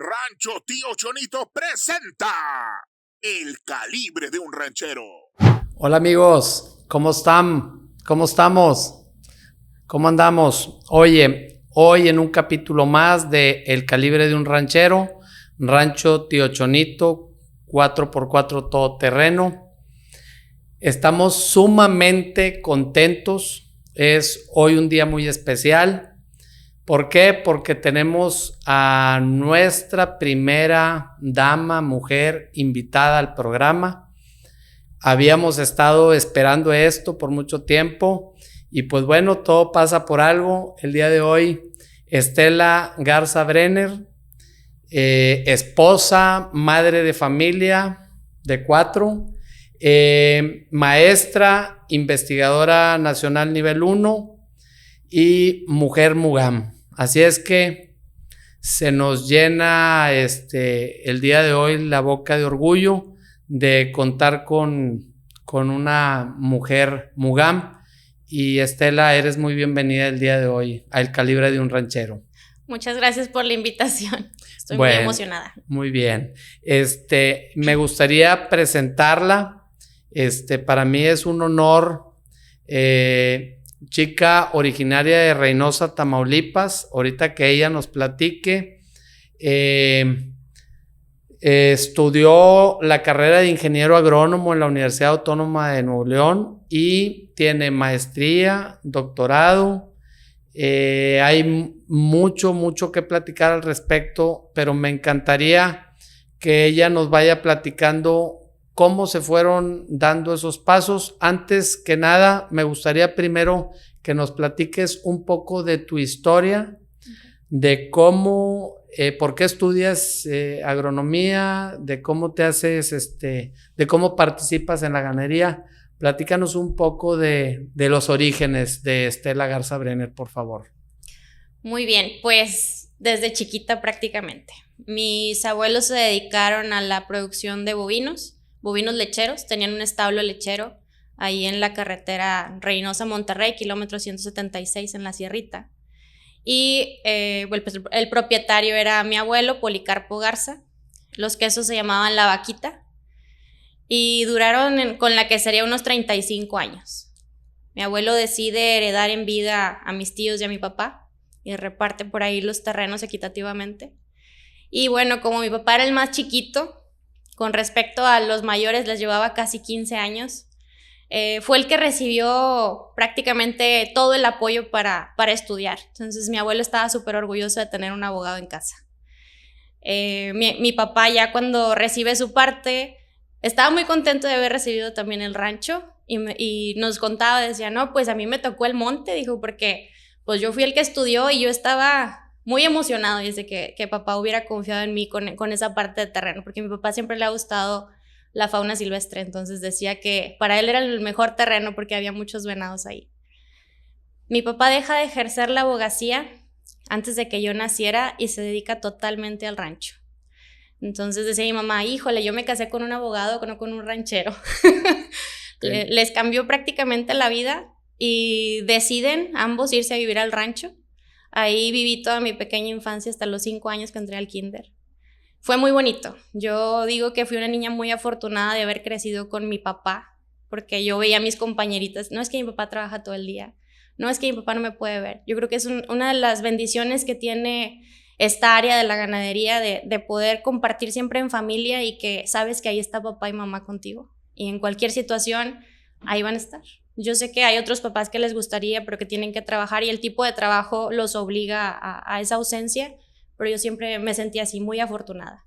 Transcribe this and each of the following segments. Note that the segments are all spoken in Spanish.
Rancho Tío Chonito presenta El Calibre de un Ranchero. Hola amigos, ¿cómo están? ¿Cómo estamos? ¿Cómo andamos? Oye, hoy en un capítulo más de El Calibre de un Ranchero, Rancho Tío Chonito, 4x4 todoterreno. Estamos sumamente contentos, es hoy un día muy especial. ¿Por qué? Porque tenemos a nuestra primera dama, mujer, invitada al programa. Habíamos estado esperando esto por mucho tiempo y pues bueno, todo pasa por algo. El día de hoy, Estela Garza Brenner, esposa, madre de familia de 4, maestra, investigadora nacional nivel 1 y mujer Mugam. Así es que se nos llena el día de hoy la boca de orgullo de contar con una mujer Mugam. Y Estela, eres muy bienvenida el día de hoy a El Calibre de un Ranchero. Muchas gracias por la invitación. Estoy muy emocionada. Muy bien. Me gustaría presentarla. Para mí es un honor. Chica originaria de Reynosa, Tamaulipas. Ahorita que ella nos platique. Estudió la carrera de ingeniero agrónomo en la Universidad Autónoma de Nuevo León y tiene maestría, doctorado. Hay mucho que platicar al respecto, pero me encantaría que ella nos vaya platicando cómo se fueron dando esos pasos. Antes que nada, me gustaría primero que nos platiques un poco de tu historia, de cómo, por qué estudias agronomía, de cómo te haces, de cómo participas en la ganadería. Platícanos un poco de los orígenes de Estela Garza Brenner, por favor. Muy bien, pues desde chiquita prácticamente. Mis abuelos se dedicaron a la producción de bovinos lecheros, tenían un establo lechero ahí en la carretera Reynosa-Monterrey, kilómetro 176 en la Sierrita. Y pues el propietario era mi abuelo, Policarpo Garza. Los quesos se llamaban La Vaquita y duraron con la quesería unos 35 años. Mi abuelo decide heredar en vida a mis tíos y a mi papá y reparte por ahí los terrenos equitativamente. Y bueno, como mi papá era el más chiquito, con respecto a los mayores les llevaba casi 15 años, fue el que recibió prácticamente todo el apoyo para estudiar. Entonces mi abuelo estaba súper orgulloso de tener un abogado en casa. Mi papá ya cuando recibe su parte, estaba muy contento de haber recibido también el rancho y nos contaba, decía, no, pues a mí me tocó el monte, dijo, porque pues yo fui el que estudió y yo estaba muy emocionado, dice que papá hubiera confiado en mí con esa parte de terreno, porque a mi papá siempre le ha gustado la fauna silvestre, entonces decía que para él era el mejor terreno porque había muchos venados ahí. Mi papá deja de ejercer la abogacía antes de que yo naciera y se dedica totalmente al rancho. Entonces decía mi mamá, híjole, yo me casé con un abogado, no con un ranchero. Okay. Les cambió prácticamente la vida y deciden ambos irse a vivir al rancho. Ahí viví toda mi pequeña infancia hasta los 5 años que entré al kinder. Fue muy bonito. Yo digo que fui una niña muy afortunada de haber crecido con mi papá, porque yo veía a mis compañeritas, no es que mi papá trabaja todo el día, no es que mi papá no me puede ver. Yo creo que es una de las bendiciones que tiene esta área de la ganadería, de poder compartir siempre en familia y que sabes que ahí está papá y mamá contigo. Y en cualquier situación, ahí van a estar. Yo sé que hay otros papás que les gustaría, pero que tienen que trabajar y el tipo de trabajo los obliga a esa ausencia, pero yo siempre me sentí así, muy afortunada.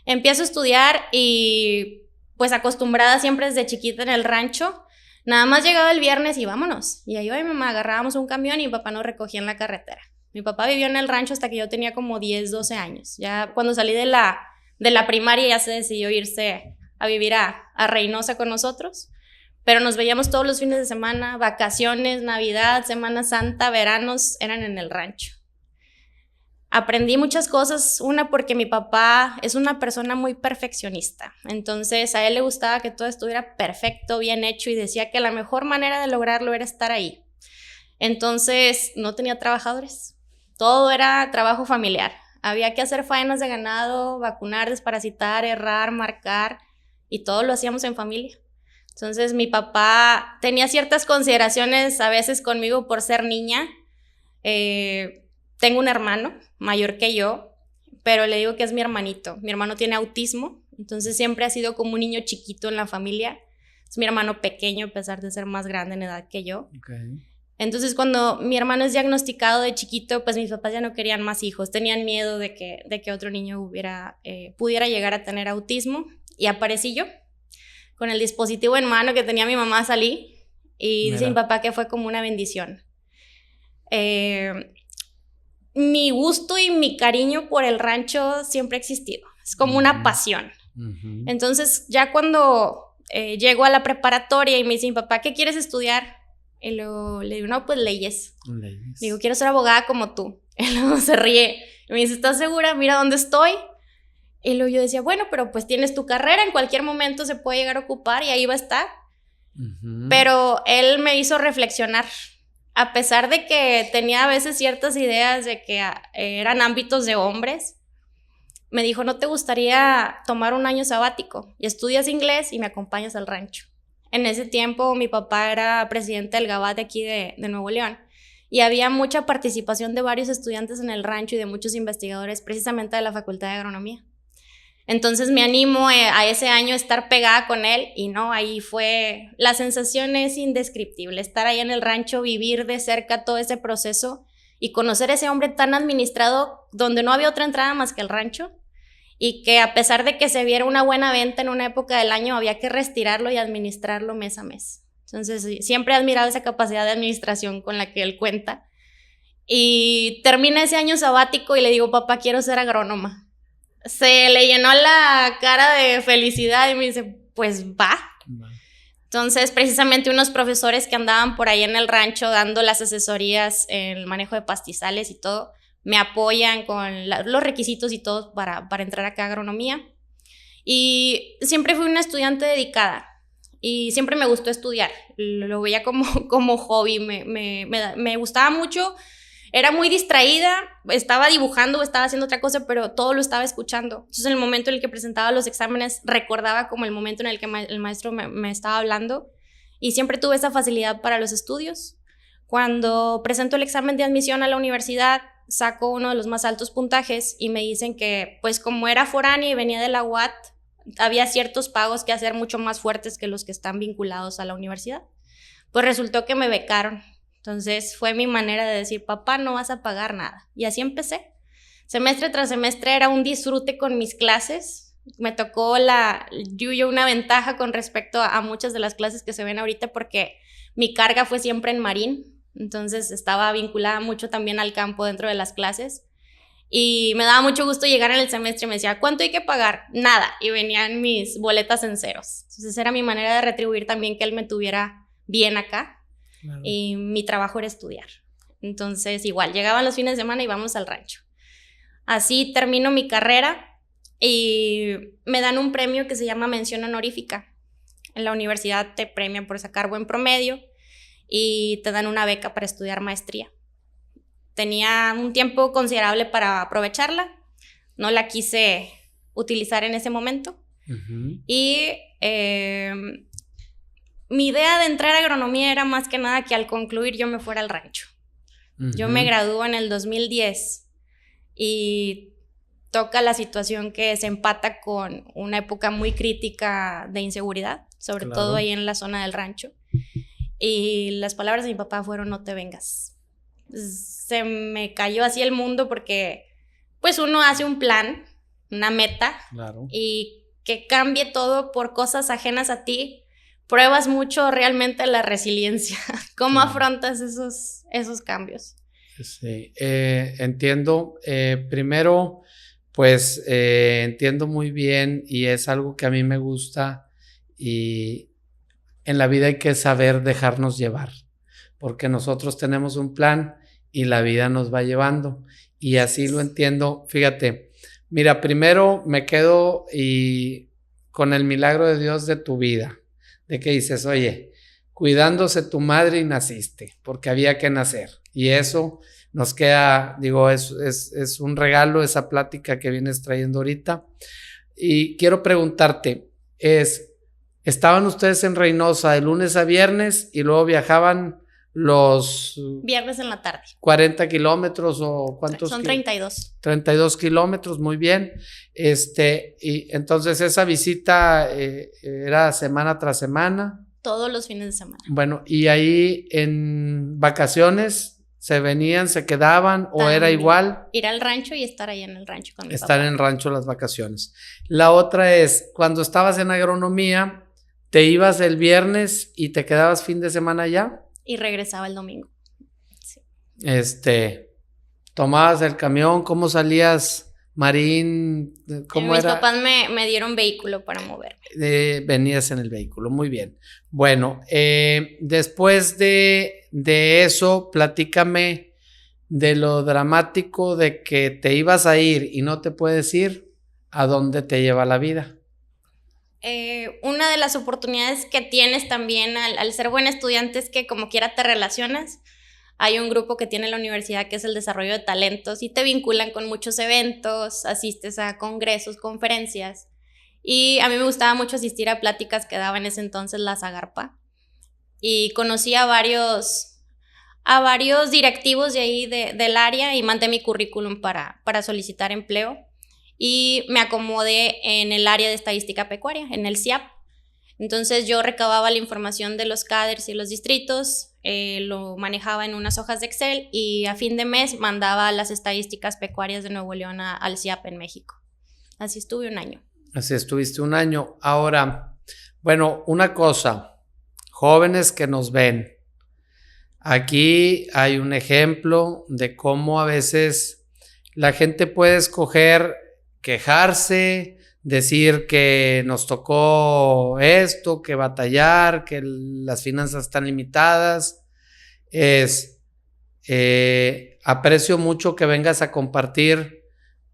Empiezo a estudiar y pues acostumbrada siempre desde chiquita en el rancho, nada más llegaba el viernes y vámonos. Y ahí mi mamá, agarrábamos un camión y mi papá nos recogía en la carretera. Mi papá vivió en el rancho hasta que yo tenía como 10, 12 años. Ya cuando salí de la primaria ya se decidió irse a vivir a Reynosa con nosotros. Pero nos veíamos todos los fines de semana, vacaciones, Navidad, Semana Santa, veranos, eran en el rancho. Aprendí muchas cosas, una porque mi papá es una persona muy perfeccionista, entonces a él le gustaba que todo estuviera perfecto, bien hecho y decía que la mejor manera de lograrlo era estar ahí. Entonces no tenía trabajadores, todo era trabajo familiar. Había que hacer faenas de ganado, vacunar, desparasitar, herrar, marcar, y todo lo hacíamos en familia. Entonces mi papá tenía ciertas consideraciones a veces conmigo por ser niña. Tengo un hermano mayor que yo, pero le digo que es mi hermanito. Mi hermano tiene autismo, entonces siempre ha sido como un niño chiquito en la familia. Es mi hermano pequeño a pesar de ser más grande en edad que yo. Okay. Entonces cuando mi hermano es diagnosticado de chiquito, pues mis papás ya no querían más hijos. Tenían miedo de que otro niño pudiera llegar a tener autismo. Y aparecí yo. Con el dispositivo en mano que tenía mi mamá salí. Y dice mi papá que fue como una bendición. Mi gusto y mi cariño por el rancho siempre ha existido. Es como una pasión. Entonces ya cuando llego a la preparatoria y me dice mi papá, ¿qué quieres estudiar? Y luego le digo, no, pues leyes. Le digo, quiero ser abogada como tú. Y luego se ríe. Y me dice, ¿estás segura? Mira dónde estoy. Y luego yo decía, bueno, pero pues tienes tu carrera, en cualquier momento se puede llegar a ocupar y ahí va a estar. Pero él me hizo reflexionar. A pesar de que tenía a veces ciertas ideas de que eran ámbitos de hombres, me dijo, ¿no te gustaría tomar un año sabático? Y estudias inglés y me acompañas al rancho. En ese tiempo mi papá era presidente del GABAT de aquí de Nuevo León. Y había mucha participación de varios estudiantes en el rancho y de muchos investigadores, precisamente de la Facultad de Agronomía. Entonces me animo a ese año a estar pegada con él y no, ahí fue, la sensación es indescriptible, estar ahí en el rancho, vivir de cerca todo ese proceso y conocer a ese hombre tan administrado donde no había otra entrada más que el rancho y que a pesar de que se viera una buena venta en una época del año había que retirarlo y administrarlo mes a mes. Entonces siempre he admirado esa capacidad de administración con la que él cuenta y termina ese año sabático y le digo, papá, quiero ser agrónoma. Se le llenó la cara de felicidad y me dice, pues va. Entonces, precisamente unos profesores que andaban por ahí en el rancho dando las asesorías en el manejo de pastizales y todo, me apoyan con los requisitos y todo para entrar acá a agronomía. Y siempre fui una estudiante dedicada y siempre me gustó estudiar. Lo veía como hobby, me gustaba mucho. Era muy distraída, estaba dibujando o estaba haciendo otra cosa, pero todo lo estaba escuchando. Entonces, en el momento en el que presentaba los exámenes, recordaba como el momento en el que el maestro me estaba hablando y siempre tuve esa facilidad para los estudios. Cuando presento el examen de admisión a la universidad, saco uno de los más altos puntajes y me dicen que, pues como era foránea y venía de la UAT, había ciertos pagos que hacer mucho más fuertes que los que están vinculados a la universidad. Pues resultó que me becaron. Entonces fue mi manera de decir, papá, no vas a pagar nada. Y así empecé. Semestre tras semestre era un disfrute con mis clases. Me tocó una ventaja con respecto a muchas de las clases que se ven ahorita porque mi carga fue siempre en Marín. Entonces estaba vinculada mucho también al campo dentro de las clases. Y me daba mucho gusto llegar en el semestre y me decía, ¿cuánto hay que pagar? Nada. Y venían mis boletas en ceros. Entonces era mi manera de retribuir también que él me tuviera bien acá. Claro. Y mi trabajo era estudiar. Entonces igual, llegaban los fines de semana y íbamos al rancho. Así termino mi carrera y me dan un premio que se llama mención honorífica. En la universidad te premian por sacar buen promedio y te dan una beca para estudiar maestría. Tenía un tiempo considerable para aprovecharla, no la quise utilizar en ese momento. Y mi idea de entrar a agronomía era más que nada que al concluir yo me fuera al rancho. Yo me gradúo en el 2010 y toca la situación que se empata con una época muy crítica de inseguridad, sobre todo ahí en la zona del rancho. Y las palabras de mi papá fueron, no te vengas. Se me cayó así el mundo porque pues uno hace un plan, una meta, y que cambie todo por cosas ajenas a ti. Pruebas mucho realmente la resiliencia. ¿Cómo afrontas esos cambios? Sí, entiendo. Primero, pues entiendo muy bien y es algo que a mí me gusta y en la vida hay que saber dejarnos llevar, porque nosotros tenemos un plan y la vida nos va llevando y así lo entiendo. Fíjate, mira, primero me quedo con el milagro de Dios de tu vida. De que dices, oye, cuidándose tu madre y naciste, porque había que nacer. Y eso, nos queda, digo, es un regalo esa plática que vienes trayendo ahorita. Y quiero preguntarte, ¿estaban ustedes en Reynosa de lunes a viernes y luego viajaban los Viernes en la tarde. 40 kilómetros o cuántos? Son 32. 32 kilómetros, muy bien. Y entonces esa visita era semana tras semana. Todos los fines de semana. Bueno, y ahí en vacaciones se venían, se quedaban o También. era igual. Ir al rancho y estar ahí en el rancho con mi Estar papá. en el rancho las vacaciones. La otra es, cuando estabas en agronomía, ¿te ibas el viernes y te quedabas fin de semana allá? Y regresaba el domingo. Sí. Tomabas el camión, ¿cómo salías, Marín? ¿Cómo Mis era? papás me dieron vehículo para moverme. Venías en el vehículo, muy bien. Bueno, después de eso, platícame de lo dramático de que te ibas a ir y no te puedes ir, ¿a dónde te lleva la vida? Una de las oportunidades que tienes también al ser buen estudiante es que como quiera te relacionas. Hay un grupo que tiene la universidad que es el desarrollo de talentos y te vinculan con muchos eventos, asistes a congresos, conferencias. Y a mí me gustaba mucho asistir a pláticas que daba en ese entonces la Zagarpa. Y conocí a varios directivos de ahí del área y mandé mi currículum para solicitar empleo. Y me acomodé en el área de estadística pecuaria, en el CIAP. Entonces yo recababa la información de los CADERs y los distritos, lo manejaba en unas hojas de Excel y a fin de mes mandaba las estadísticas pecuarias de Nuevo León al CIAP en México. Así estuve un año. Así estuviste un año. Ahora, bueno, una cosa, jóvenes que nos ven, aquí hay un ejemplo de cómo a veces la gente puede escoger quejarse, decir que nos tocó esto, que batallar, que las finanzas están limitadas. Aprecio mucho que vengas a compartir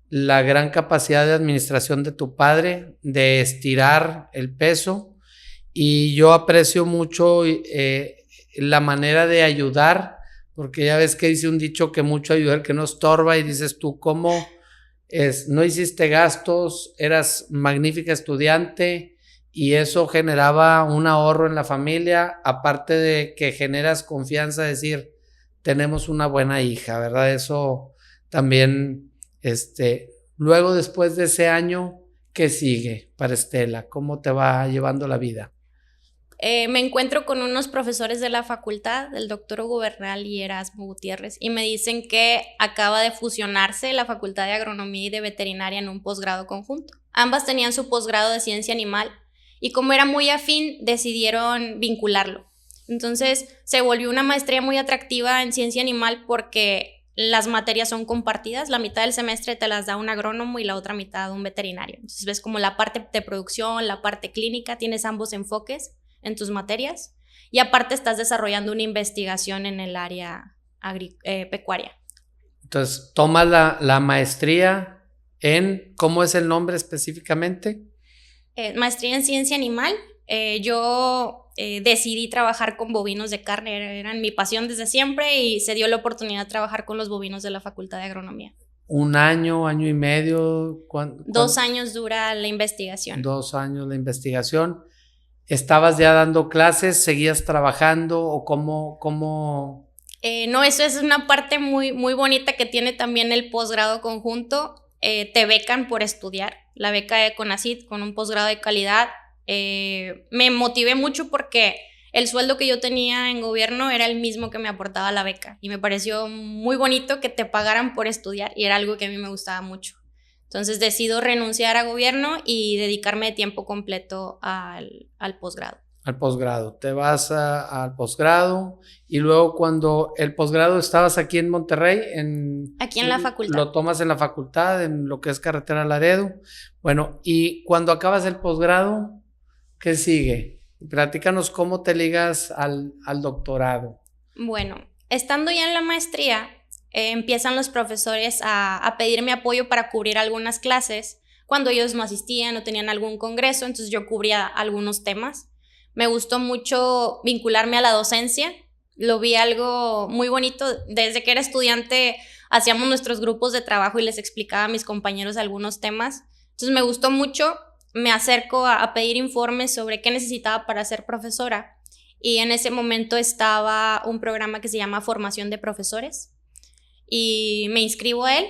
la gran capacidad de administración de tu padre, de estirar el peso, y yo aprecio mucho la manera de ayudar, porque ya ves que dice un dicho que mucho ayuda el que no estorba, y dices tú, ¿cómo no hiciste gastos, eras magnífica estudiante y eso generaba un ahorro en la familia, aparte de que generas confianza, decir, tenemos una buena hija, ¿verdad? Eso también, luego después de ese año, ¿qué sigue para Estela? ¿Cómo te va llevando la vida? Me encuentro con unos profesores de la facultad, el doctor Hugo Bernal y Erasmo Gutiérrez, y me dicen que acaba de fusionarse la Facultad de Agronomía y de Veterinaria en un posgrado conjunto. Ambas tenían su posgrado de ciencia animal y como era muy afín, decidieron vincularlo. Entonces se volvió una maestría muy atractiva en ciencia animal porque las materias son compartidas, la mitad del semestre te las da un agrónomo y la otra mitad un veterinario. Entonces ves como la parte de producción, la parte clínica, tienes ambos enfoques en tus materias y aparte estás desarrollando una investigación en el área pecuaria. Entonces, tomas la maestría en, ¿cómo es el nombre específicamente? Maestría en ciencia animal. Yo decidí trabajar con bovinos de carne, eran mi pasión desde siempre y se dio la oportunidad de trabajar con los bovinos de la Facultad de Agronomía. ¿Un año, año y medio? 2 años dura la investigación. 2 años la investigación. ¿Estabas ya dando clases? ¿Seguías trabajando? ¿O cómo? No, eso es una parte muy, muy bonita que tiene también el posgrado conjunto. Te becan por estudiar. La beca de CONACYT con un posgrado de calidad. Me motivé mucho porque el sueldo que yo tenía en gobierno era el mismo que me aportaba la beca. Y me pareció muy bonito que te pagaran por estudiar y era algo que a mí me gustaba mucho. Entonces decido renunciar a gobierno y dedicarme de tiempo completo al posgrado. Al posgrado, te vas al posgrado y luego cuando el posgrado estabas aquí en Monterrey, aquí en la facultad. Lo tomas en la facultad, en lo que es Carretera Laredo. Bueno, y cuando acabas el posgrado, ¿qué sigue? Platícanos cómo te ligas al doctorado. Bueno, estando ya en la maestría, empiezan los profesores a pedirme apoyo para cubrir algunas clases cuando ellos no asistían o tenían algún congreso, entonces yo cubría algunos temas. Me gustó mucho vincularme a la docencia Lo vi algo muy bonito. Desde que era estudiante hacíamos nuestros grupos de trabajo y les explicaba a mis compañeros algunos temas. Entonces me gustó mucho. Me acerco a pedir informes sobre qué necesitaba para ser profesora. Y en ese momento estaba un programa que se llama Formación de Profesores. Y me inscribo a él.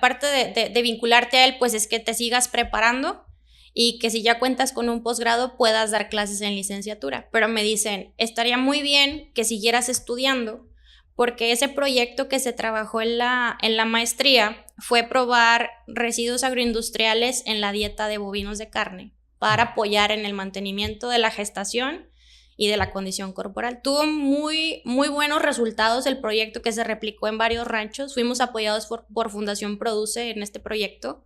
Parte de vincularte a él, pues es que te sigas preparando y que si ya cuentas con un posgrado puedas dar clases en licenciatura. Pero me dicen, estaría muy bien que siguieras estudiando, porque ese proyecto que se trabajó en la maestría fue probar residuos agroindustriales en la dieta de bovinos de carne para apoyar en el mantenimiento de la gestación y de la condición corporal. Tuvo muy, muy buenos resultados el proyecto, que se replicó en varios ranchos. Fuimos apoyados por Fundación Produce en este proyecto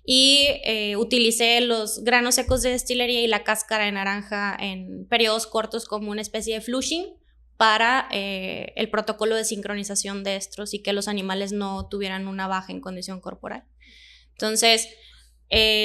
y utilicé los granos secos de destilería y la cáscara de naranja en periodos cortos como una especie de flushing para el protocolo de sincronización de estros y que los animales no tuvieran una baja en condición corporal. Entonces,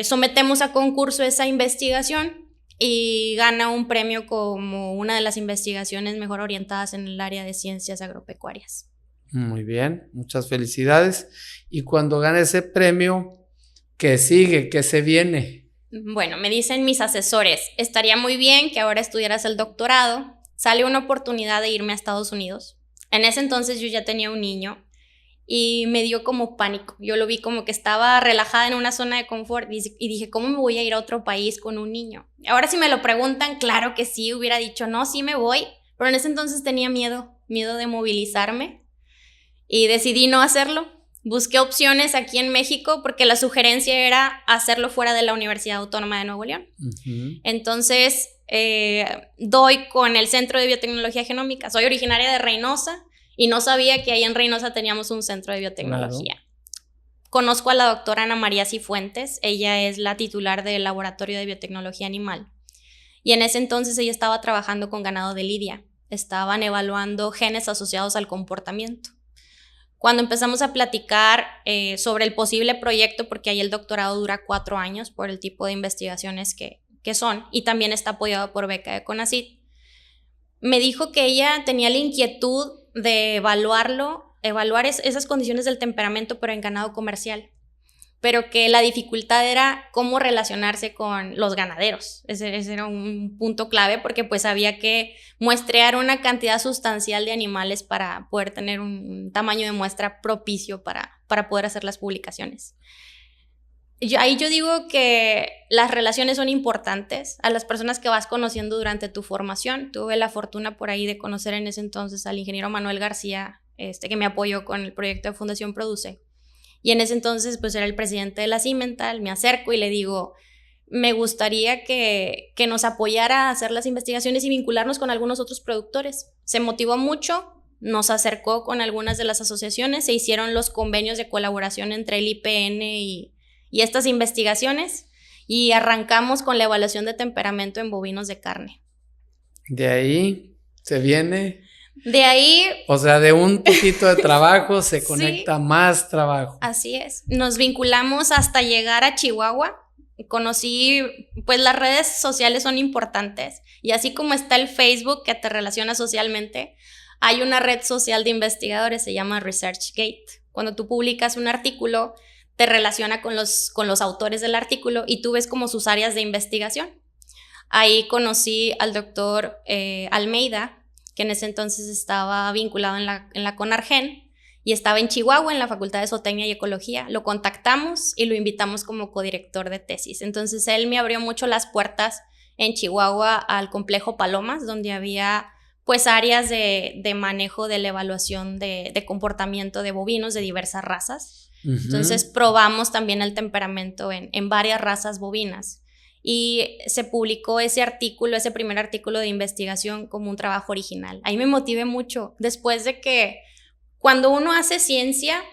sometemos a concurso esa investigación y gana un premio como una de las investigaciones mejor orientadas en el área de ciencias agropecuarias. Muy bien, muchas felicidades. Y cuando gana ese premio, ¿qué sigue? ¿Qué se viene? Bueno, me dicen mis asesores, estaría muy bien que ahora estudiaras el doctorado. Sale una oportunidad de irme a Estados Unidos. En ese entonces yo ya tenía un niño y me dio como pánico. Yo lo vi como que estaba relajada en una zona de confort y dije, ¿cómo me voy a ir a otro país con un niño? Ahora si me lo preguntan, claro que sí, hubiera dicho, no, sí me voy, pero en ese entonces tenía miedo de movilizarme y decidí no hacerlo. Busqué opciones aquí en México porque la sugerencia era hacerlo fuera de la Universidad Autónoma de Nuevo León. Uh-huh. Entonces, doy con el Centro de Biotecnología Genómica. Soy originaria de Reynosa y no sabía que ahí en Reynosa teníamos un centro de biotecnología. Claro. Conozco a la doctora Ana María Cifuentes. Ella es la titular del Laboratorio de Biotecnología Animal. Y en ese entonces ella estaba trabajando con ganado de lidia. Estaban evaluando genes asociados al comportamiento. Cuando empezamos a platicar sobre el posible proyecto, porque ahí el doctorado dura 4 años por el tipo de investigaciones que son, y también está apoyado por beca de CONACYT, me dijo que ella tenía la inquietud de evaluar esas condiciones del temperamento, pero en ganado comercial, pero que la dificultad era cómo relacionarse con los ganaderos. Ese era un punto clave, porque pues había que muestrear una cantidad sustancial de animales para poder tener un tamaño de muestra propicio para poder hacer las publicaciones. Ahí yo digo que las relaciones son importantes a las personas que vas conociendo durante tu formación. Tuve la fortuna por ahí de conocer en ese entonces al ingeniero Manuel García, que me apoyó con el proyecto de Fundación Produce. Y en ese entonces pues era el presidente de la Cimental. Me acerco y le digo, me gustaría que nos apoyara a hacer las investigaciones y vincularnos con algunos otros productores. Se motivó mucho, nos acercó con algunas de las asociaciones, se hicieron los convenios de colaboración entre el IPN y estas investigaciones, y arrancamos con la evaluación de temperamento en bovinos de carne. De ahí se viene... De ahí... O sea, de un poquito de trabajo se conecta sí, más trabajo. Así es. Nos vinculamos hasta llegar a Chihuahua. Conocí, pues las redes sociales son importantes. Y así como está el Facebook que te relaciona socialmente, hay una red social de investigadores, se llama ResearchGate. Cuando tú publicas un artículo, te relaciona con los autores del artículo y tú ves como sus áreas de investigación. Ahí conocí al doctor Almeida, que en ese entonces estaba vinculado en la CONARGEN y estaba en Chihuahua en la Facultad de Zootecnia y Ecología. Lo contactamos y lo invitamos como codirector de tesis. Entonces él me abrió mucho las puertas en Chihuahua al complejo Palomas, donde había pues áreas de manejo de la evaluación de comportamiento de bovinos de diversas razas. Uh-huh. Entonces probamos también el temperamento en varias razas bovinas. Y se publicó ese primer artículo de investigación como un trabajo original. Ahí me motivé mucho, después de que cuando uno hace ciencia,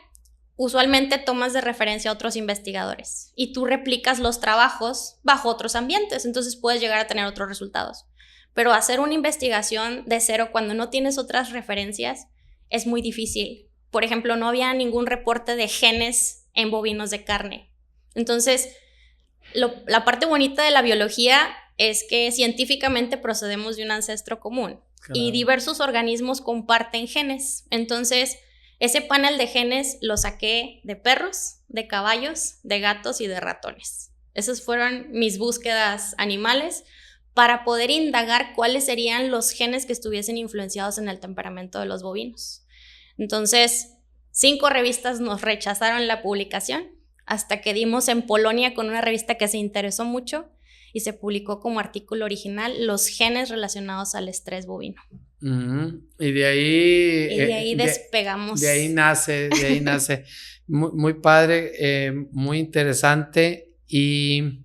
usualmente tomas de referencia a otros investigadores y tú replicas los trabajos bajo otros ambientes, entonces puedes llegar a tener otros resultados. Pero hacer una investigación de cero cuando no tienes otras referencias es muy difícil. Por ejemplo, no había ningún reporte de genes en bovinos de carne. Entonces, la parte bonita de la biología es que científicamente procedemos de un ancestro común. y diversos organismos comparten genes. Entonces, ese panel de genes lo saqué de perros, de caballos, de gatos y de ratones. Esas fueron mis búsquedas animales para poder indagar cuáles serían los genes que estuviesen influenciados en el temperamento de los bovinos. Entonces, 5 revistas nos rechazaron la publicación hasta que dimos en Polonia con una revista que se interesó mucho y se publicó como artículo original los genes relacionados al estrés bovino. Y de ahí despegamos. De ahí nace. Muy padre, muy interesante. Y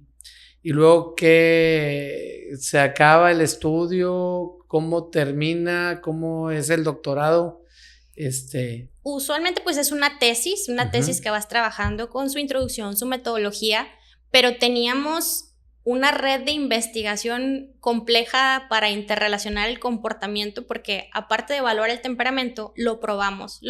luego que se acaba el estudio, ¿cómo termina? ¿Cómo es el doctorado? Usualmente pues es una tesis que vas trabajando con su introducción, su metodología, pero teníamos una red de investigación compleja para interrelacionar el comportamiento, porque aparte de evaluar el temperamento, lo probamos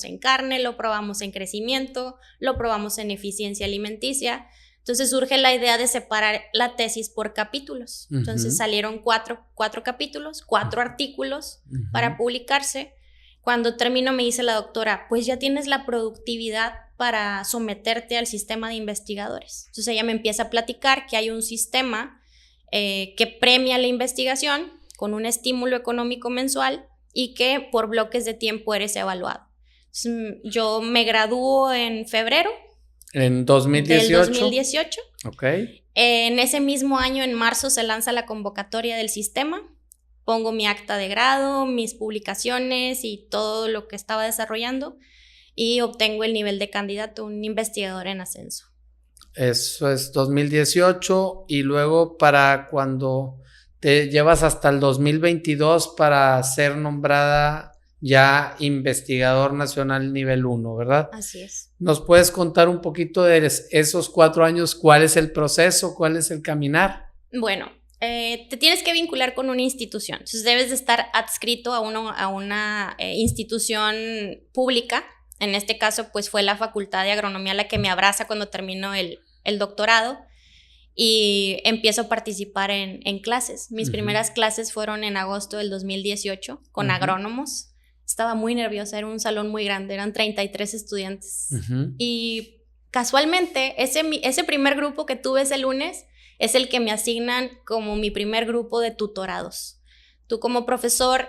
en carne, lo probamos en crecimiento, lo probamos en eficiencia alimenticia. Entonces surge la idea de separar la tesis por capítulos. Entonces salieron cuatro capítulos, 4 artículos para publicarse. Cuando termino me dice la doctora, pues ya tienes la productividad para someterte al sistema de investigadores. Entonces ella me empieza a platicar que hay un sistema que premia la investigación con un estímulo económico mensual y que por bloques de tiempo eres evaluado. Entonces, yo me gradúo en febrero. ¿En 2018? Del 2018. Ok. En ese mismo año, en marzo, se lanza la convocatoria del sistema. Pongo mi acta de grado, mis publicaciones y todo lo que estaba desarrollando y obtengo el nivel de candidato, un investigador en ascenso. Eso es 2018 y luego para cuando te llevas hasta el 2022 para ser nombrada ya investigador nacional nivel 1, ¿verdad? Así es. ¿Nos puedes contar un poquito de esos 4 años? ¿Cuál es el proceso? ¿Cuál es el caminar? Bueno, te tienes que vincular con una institución. Entonces debes de estar adscrito a una institución pública. En este caso, pues fue la Facultad de Agronomía la que me abraza cuando termino el doctorado y empiezo a participar en clases. Mis primeras clases fueron en agosto del 2018 con agrónomos. Estaba muy nerviosa, era un salón muy grande, eran 33 estudiantes. Y casualmente, ese primer grupo que tuve ese lunes es el que me asignan como mi primer grupo de tutorados. Tú como profesor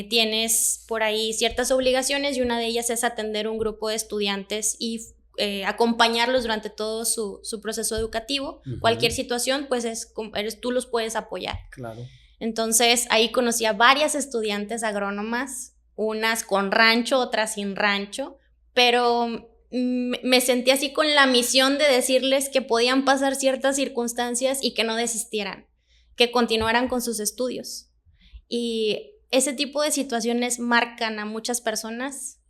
tienes por ahí ciertas obligaciones y una de ellas es atender un grupo de estudiantes y acompañarlos durante todo su proceso educativo. Cualquier situación, pues tú los puedes apoyar. Claro. Entonces ahí conocí a varias estudiantes agrónomas, unas con rancho, otras sin rancho, pero me sentí así con la misión de decirles que podían pasar ciertas circunstancias y que no desistieran, que continuaran con sus estudios. Y ese tipo de situaciones marcan a muchas personas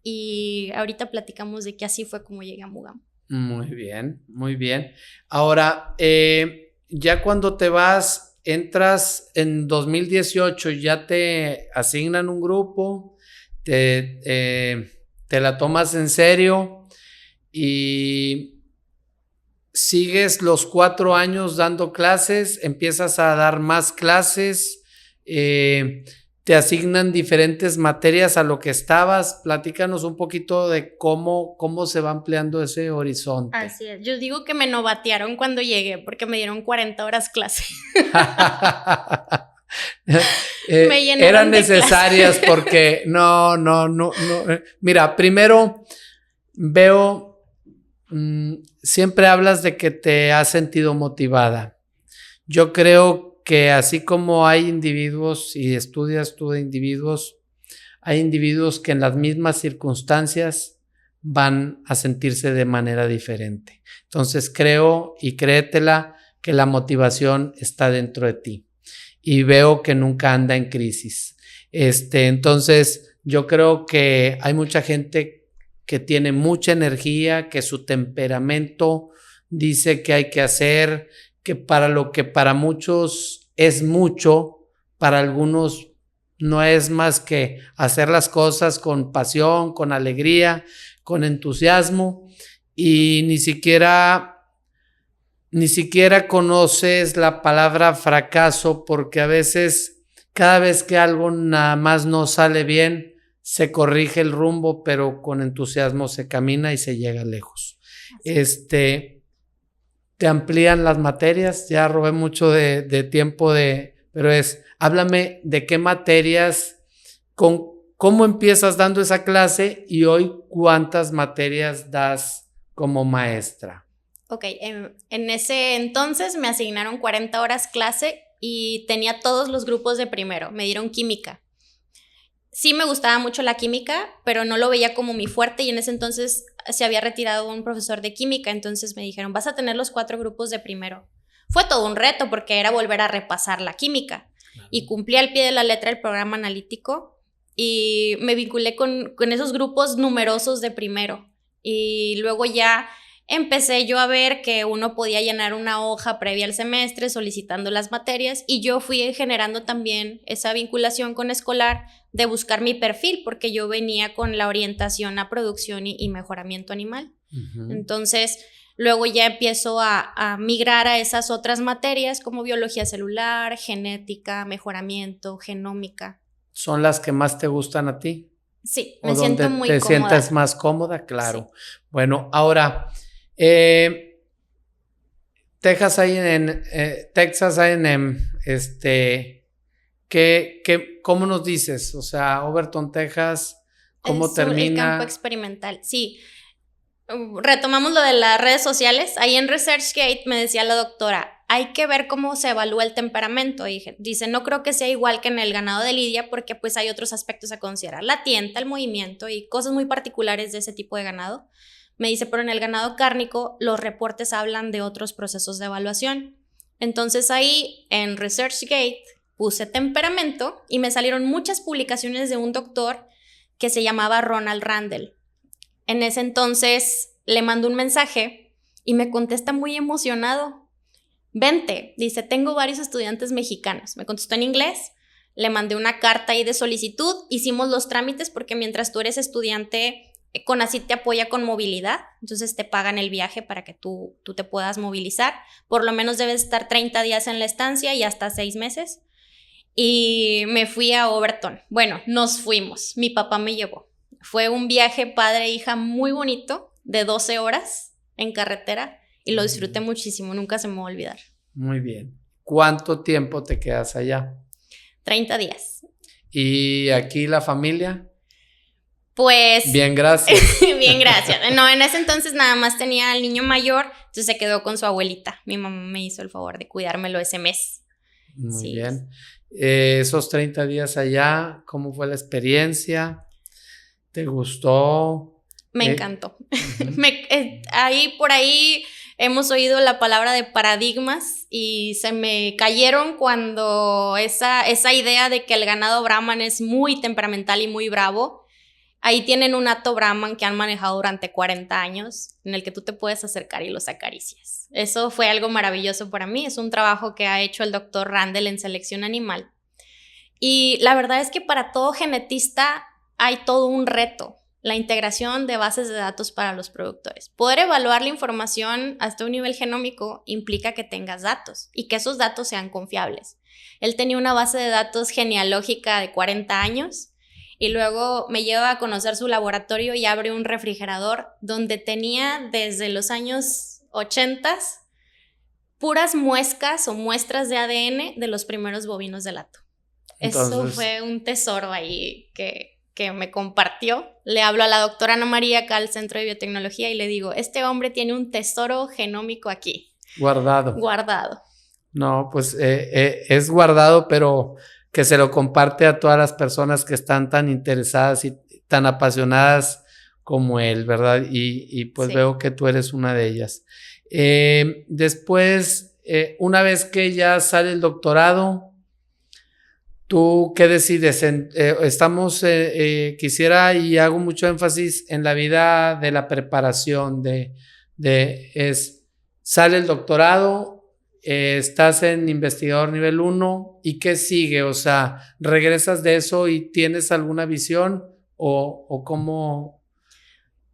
y ahorita platicamos de que así fue como llegué a Mugam. Muy bien, muy bien. Ahora, ya cuando te vas, entras en 2018, ya te asignan un grupo, te la tomas en serio y sigues los 4 años dando clases, empiezas a dar más clases, te asignan diferentes materias a lo que estabas. Platícanos un poquito de cómo se va ampliando ese horizonte. Así es, yo digo que me novatearon cuando llegué porque me dieron 40 horas clase. Eran necesarias porque no. Mira, primero veo, siempre hablas de que te has sentido motivada. Yo creo que así como hay individuos, y estudias tú de individuos, hay individuos que en las mismas circunstancias van a sentirse de manera diferente. Entonces creo, y créetela, que la motivación está dentro de ti. Y veo que nunca anda en crisis. Entonces, yo creo que hay mucha gente que tiene mucha energía, que su temperamento dice que hay que hacer, que para lo que para muchos es mucho, para algunos no es más que hacer las cosas con pasión, con alegría, con entusiasmo, y ni siquiera conoces la palabra fracaso, porque a veces Cada vez que algo nada más no sale bien, se corrige el rumbo, pero con entusiasmo se camina y se llega lejos. Te amplían las materias, ya robé mucho de tiempo pero háblame de qué materias, cómo empiezas dando esa clase y hoy cuántas materias das como maestra. Ok, en ese entonces me asignaron 40 horas clase y tenía todos los grupos de primero, me dieron química. Sí me gustaba mucho la química, pero no lo veía como mi fuerte y en ese entonces se había retirado un profesor de química, entonces me dijeron, vas a tener los 4 grupos de primero. Fue todo un reto porque era volver a repasar la química y cumplí al pie de la letra el programa analítico y me vinculé con esos grupos numerosos de primero y luego ya empecé yo a ver que uno podía llenar una hoja previa al semestre solicitando las materias y yo fui generando también esa vinculación con escolar de buscar mi perfil porque yo venía con la orientación a producción y mejoramiento animal. Uh-huh. Entonces, luego ya empiezo a migrar a esas otras materias como biología celular, genética, mejoramiento, genómica. ¿Son las que más te gustan a ti? Sí, me siento muy cómoda. ¿Te sientes más cómoda? Claro. Sí. Bueno, ahora... Texas A&M, ¿cómo nos dices? O sea, Overton, Texas, ¿cómo termina? El campo experimental, sí. Retomamos lo de las redes sociales. Ahí en ResearchGate me decía la doctora, hay que ver cómo se evalúa el temperamento. Y dice, no creo que sea igual que en el ganado de lidia porque pues hay otros aspectos a considerar, la tienta, el movimiento y cosas muy particulares de ese tipo de ganado. Me dice, pero en el ganado cárnico los reportes hablan de otros procesos de evaluación. Entonces ahí en ResearchGate puse temperamento y me salieron muchas publicaciones de un doctor que se llamaba Ronald Randall. En ese entonces le mando un mensaje y me contesta muy emocionado. Vente, dice, tengo varios estudiantes mexicanos. Me contestó en inglés, le mandé una carta ahí de solicitud, hicimos los trámites porque mientras tú eres estudiante... CONACYT te apoya con movilidad, entonces te pagan el viaje para que tú te puedas movilizar. Por lo menos debes estar 30 días en la estancia y hasta 6 meses. Y me fui a Overton. Bueno, nos fuimos. Mi papá me llevó. Fue un viaje padre e hija muy bonito, de 12 horas en carretera y lo disfruté muchísimo, nunca se me va a olvidar. Muy bien. ¿Cuánto tiempo te quedas allá? 30 días. ¿Y aquí la familia? Pues... Bien, gracias. Bien, gracias. No, en ese entonces nada más tenía al niño mayor, entonces se quedó con su abuelita. Mi mamá me hizo el favor de cuidármelo ese mes. Muy bien. Esos 30 días allá, ¿cómo fue la experiencia? ¿Te gustó? Me encantó. Uh-huh. Por ahí hemos oído la palabra de paradigmas y se me cayeron cuando esa idea de que el ganado Brahman es muy temperamental y muy bravo. Ahí tienen un hato Brahman que han manejado durante 40 años, en el que tú te puedes acercar y los acaricias. Eso fue algo maravilloso para mí. Es un trabajo que ha hecho el doctor Randall en selección animal. Y la verdad es que para todo genetista hay todo un reto. La integración de bases de datos para los productores. Poder evaluar la información hasta un nivel genómico implica que tengas datos y que esos datos sean confiables. Él tenía una base de datos genealógica de 40 años. Y luego me lleva a conocer su laboratorio y abre un refrigerador donde tenía desde los años 80 puras muescas o muestras de ADN de los primeros bovinos del hato. Eso fue un tesoro ahí que me compartió. Le hablo a la doctora Ana María acá al Centro de Biotecnología y le digo, este hombre tiene un tesoro genómico aquí. Guardado. No, pues es guardado, pero... que se lo comparte a todas las personas que están tan interesadas y tan apasionadas como él, ¿verdad? Y pues sí. Veo que tú eres una de ellas. Después, una vez que ya sale el doctorado, ¿tú qué decides? Quisiera y hago mucho énfasis en la vida de la preparación, sale el doctorado, estás en investigador nivel 1 y ¿qué sigue? O sea, ¿regresas de eso y tienes alguna visión o cómo?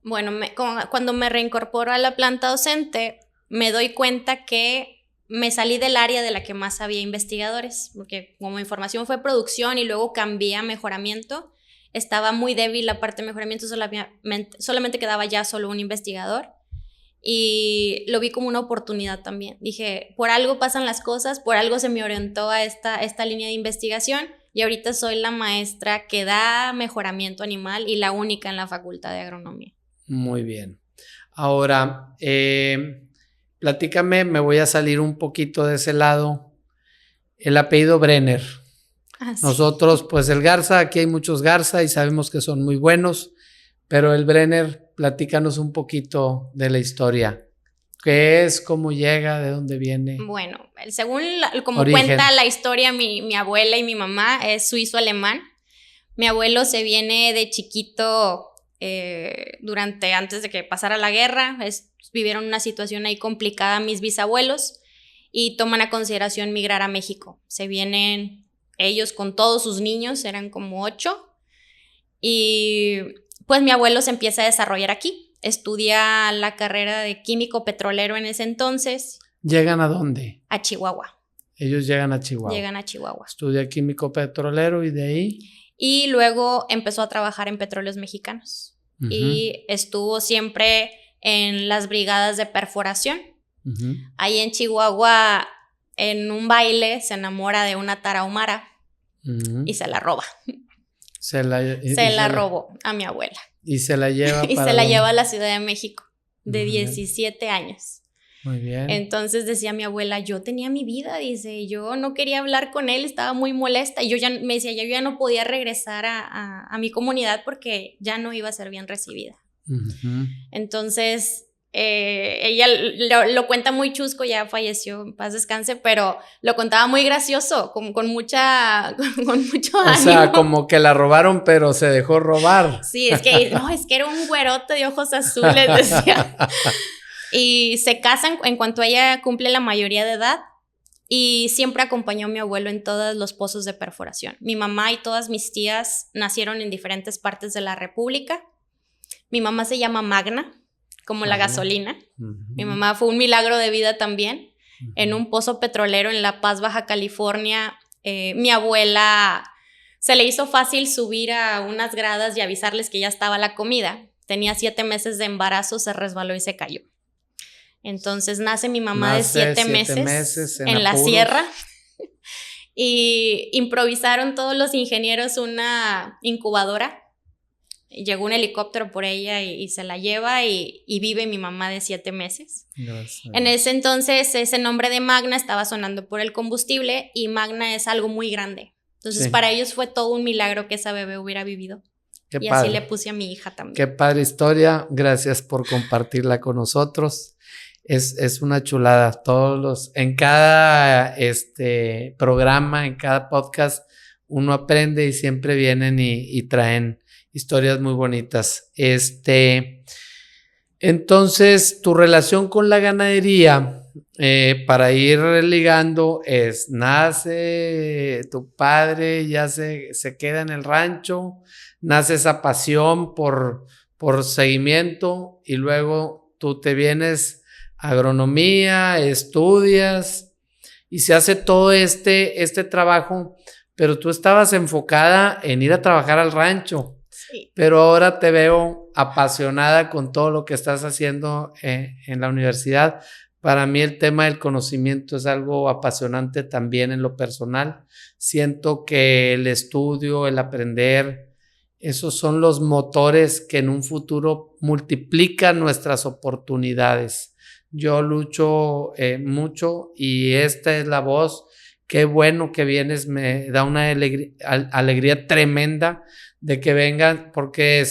Bueno, cuando me reincorporo a la planta docente me doy cuenta que me salí del área de la que más había investigadores, porque como mi formación fue producción y luego cambié a mejoramiento, estaba muy débil la parte de mejoramiento, solamente quedaba ya solo un investigador y lo vi como una oportunidad también. Dije, por algo pasan las cosas, por algo se me orientó a esta línea de investigación y ahorita soy la maestra que da mejoramiento animal y la única en la Facultad de Agronomía. Muy bien. Ahora, platícame, me voy a salir un poquito de ese lado. El apellido Brenner. Ah, sí. Nosotros, pues el Garza, aquí hay muchos Garza y sabemos que son muy buenos, pero el Brenner, platícanos un poquito de la historia. ¿Qué es? ¿Cómo llega? ¿De dónde viene? Bueno, según como Origen. cuenta la historia, mi abuela y mi mamá es suizo-alemán. Mi abuelo se viene de chiquito antes de que pasara la guerra. Vivieron una situación ahí complicada mis bisabuelos y toman a consideración migrar a México. Se vienen ellos con todos sus niños, eran como 8, y pues mi abuelo se empieza a desarrollar aquí, estudia la carrera de químico petrolero en ese entonces. ¿Llegan a dónde? A Chihuahua. Ellos llegan a Chihuahua. Llegan a Chihuahua. Estudia químico petrolero y de ahí. Y luego empezó a trabajar en Petróleos Mexicanos. Uh-huh. Y estuvo siempre en las brigadas de perforación. Uh-huh. Ahí en Chihuahua, en un baile, se enamora de una tarahumara y se la roba. Se la robó a mi abuela. Y se la lleva y se la lleva a la Ciudad de México, de 17 años. Muy bien. Entonces decía mi abuela, yo tenía mi vida, dice, yo no quería hablar con él, estaba muy molesta. Y yo ya no podía regresar a mi comunidad porque ya no iba a ser bien recibida. Uh-huh. Entonces ella lo cuenta muy chusco, ya falleció, en paz descanse, pero lo contaba muy gracioso, con mucho ánimo. O sea, como que la robaron, pero se dejó robar. Sí, es que era un güerote de ojos azules, decía. Y se casan en cuanto ella cumple la mayoría de edad y siempre acompañó a mi abuelo en todos los pozos de perforación. Mi mamá y todas mis tías nacieron en diferentes partes de la República. Mi mamá se llama Magna, como la gasolina. Uh-huh. Mi mamá fue un milagro de vida también. Uh-huh. En un pozo petrolero en La Paz, Baja California, mi abuela se le hizo fácil subir a unas gradas y avisarles que ya estaba la comida. Tenía 7 meses de embarazo, se resbaló y se cayó. Entonces nace mi mamá de 7 meses en la sierra y improvisaron todos los ingenieros una incubadora. Llegó un helicóptero por ella y se la lleva y vive mi mamá de 7 meses. En ese entonces ese nombre de Magna estaba sonando por el combustible y Magna es algo muy grande. Entonces para ellos fue todo un milagro que esa bebé hubiera vivido. Qué y padre. Así le puse a mi hija también. Qué padre historia, gracias por compartirla con nosotros. Es una chulada. En cada programa, en cada podcast, uno aprende y siempre vienen y traen historias muy bonitas. Entonces, tu relación con la ganadería, para ir ligando, nace tu padre, ya se queda en el rancho, nace esa pasión por seguimiento y luego tú te vienes a agronomía, estudias y se hace todo este trabajo, pero tú estabas enfocada en ir a trabajar al rancho. Sí. Pero ahora te veo apasionada con todo lo que estás haciendo en la universidad. Para mí el tema del conocimiento es algo apasionante también en lo personal. Siento que el estudio, el aprender, esos son los motores que en un futuro multiplican nuestras oportunidades. Yo lucho mucho y esta es la voz. Qué bueno que vienes, me da una alegría tremenda de que vengan, porque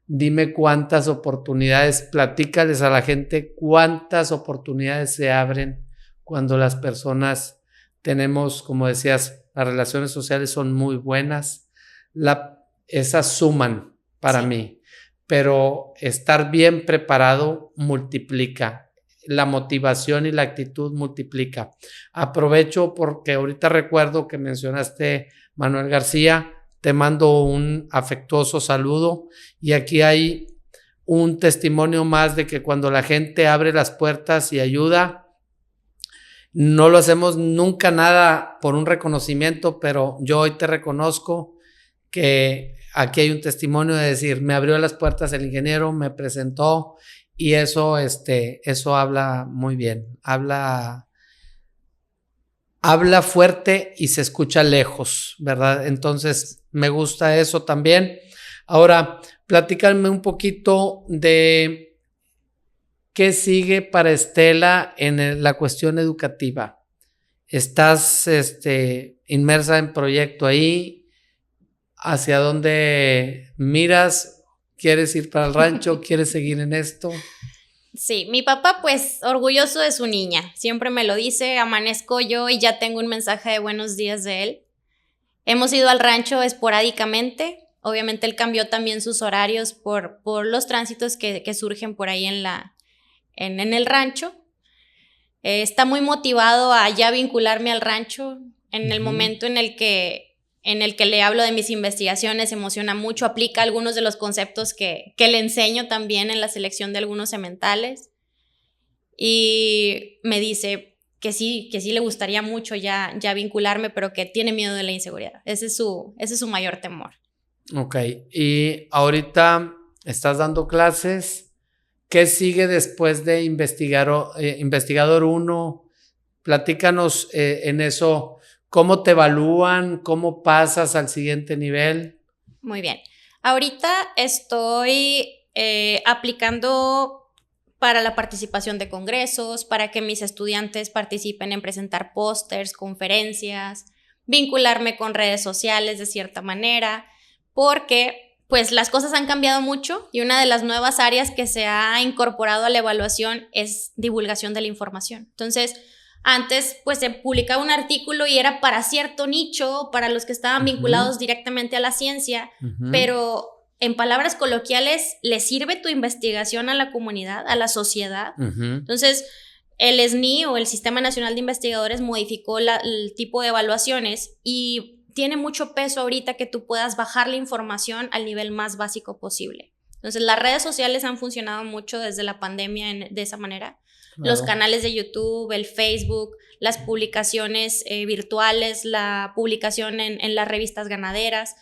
dime cuántas oportunidades, platícales a la gente cuántas oportunidades se abren cuando las personas tenemos, como decías, las relaciones sociales son muy buenas, esas suman para mí, pero estar bien preparado multiplica. La motivación y la actitud multiplica. Aprovecho porque ahorita recuerdo que mencionaste Manuel García, te mando un afectuoso saludo y aquí hay un testimonio más de que cuando la gente abre las puertas y ayuda, No lo hacemos nunca nada por un reconocimiento, pero yo hoy te reconozco que aquí hay un testimonio de decir, me abrió las puertas el ingeniero, me presentó y eso habla muy bien, habla fuerte y se escucha lejos, ¿verdad? Entonces, me gusta eso también. Ahora, platícame un poquito de qué sigue para Estela en la cuestión educativa. Estás inmersa en proyecto ahí. ¿Hacia dónde miras? ¿Quieres ir para el rancho? ¿Quieres seguir en esto? Sí, mi papá pues orgulloso de su niña, siempre me lo dice, amanezco yo y ya tengo un mensaje de buenos días de él. Hemos ido al rancho esporádicamente, obviamente él cambió también sus horarios por los tránsitos que surgen por ahí en el rancho. Está muy motivado a ya vincularme al rancho. En el momento en el que le hablo de mis investigaciones, se emociona mucho, aplica algunos de los conceptos que le enseño también en la selección de algunos sementales y me dice que sí le gustaría mucho ya vincularme, pero que tiene miedo de la inseguridad. Ese es su mayor temor. Ok, y ahorita estás dando clases. ¿Qué sigue después de investigador 1? Platícanos en eso. ¿Cómo te evalúan? ¿Cómo pasas al siguiente nivel? Muy bien. Ahorita estoy aplicando para la participación de congresos, para que mis estudiantes participen en presentar pósters, conferencias, vincularme con redes sociales de cierta manera, porque pues las cosas han cambiado mucho y una de las nuevas áreas que se ha incorporado a la evaluación es divulgación de la información. Entonces, antes pues se publicaba un artículo y era para cierto nicho, para los que estaban vinculados directamente a la ciencia, pero en palabras coloquiales, ¿le sirve tu investigación a la comunidad, a la sociedad? Entonces, el SNI o el Sistema Nacional de Investigadores modificó el tipo de evaluaciones y tiene mucho peso ahorita que tú puedas bajar la información al nivel más básico posible. Entonces, las redes sociales han funcionado mucho desde la pandemia de esa manera. Claro. Los canales de YouTube, el Facebook, las publicaciones virtuales, la publicación en las revistas ganaderas.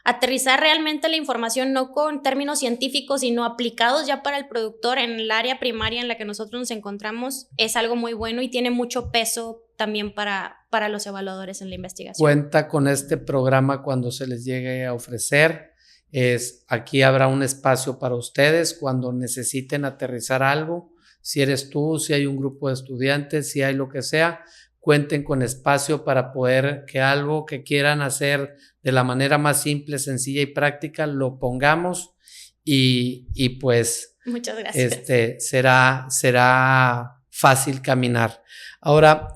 Aterrizar realmente la información no con términos científicos, sino aplicados ya para el productor en el área primaria en la que nosotros nos encontramos es algo muy bueno y tiene mucho peso también para los evaluadores en la investigación. Cuenta con este programa cuando se les llegue a ofrecer. Aquí habrá un espacio para ustedes cuando necesiten aterrizar algo. Si eres tú, si hay un grupo de estudiantes, si hay lo que sea, cuenten con espacio para poder que algo que quieran hacer de la manera más simple, sencilla y práctica lo pongamos y pues muchas gracias. Será fácil caminar. Ahora,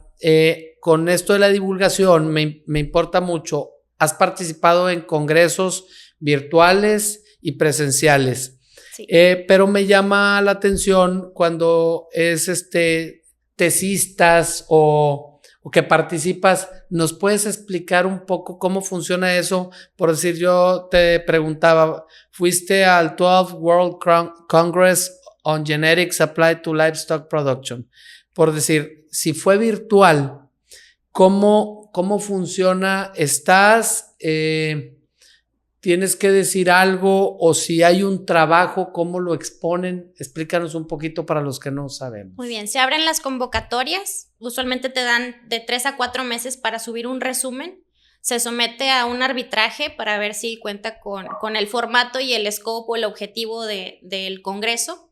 con esto de la divulgación me importa mucho. Has participado en congresos virtuales y presenciales. Sí. Pero me llama la atención cuando es tesistas o que participas. ¿Nos puedes explicar un poco cómo funciona eso? Por decir, yo te preguntaba, fuiste al 12th World Congress on Genetics Applied to Livestock Production. Por decir, si fue virtual, ¿cómo funciona? ¿Tienes que decir algo o si hay un trabajo, cómo lo exponen? Explícanos un poquito para los que no sabemos. Muy bien, se abren las convocatorias, usualmente te dan de 3 a 4 meses para subir un resumen, se somete a un arbitraje para ver si cuenta con el formato y el scope o el objetivo del congreso.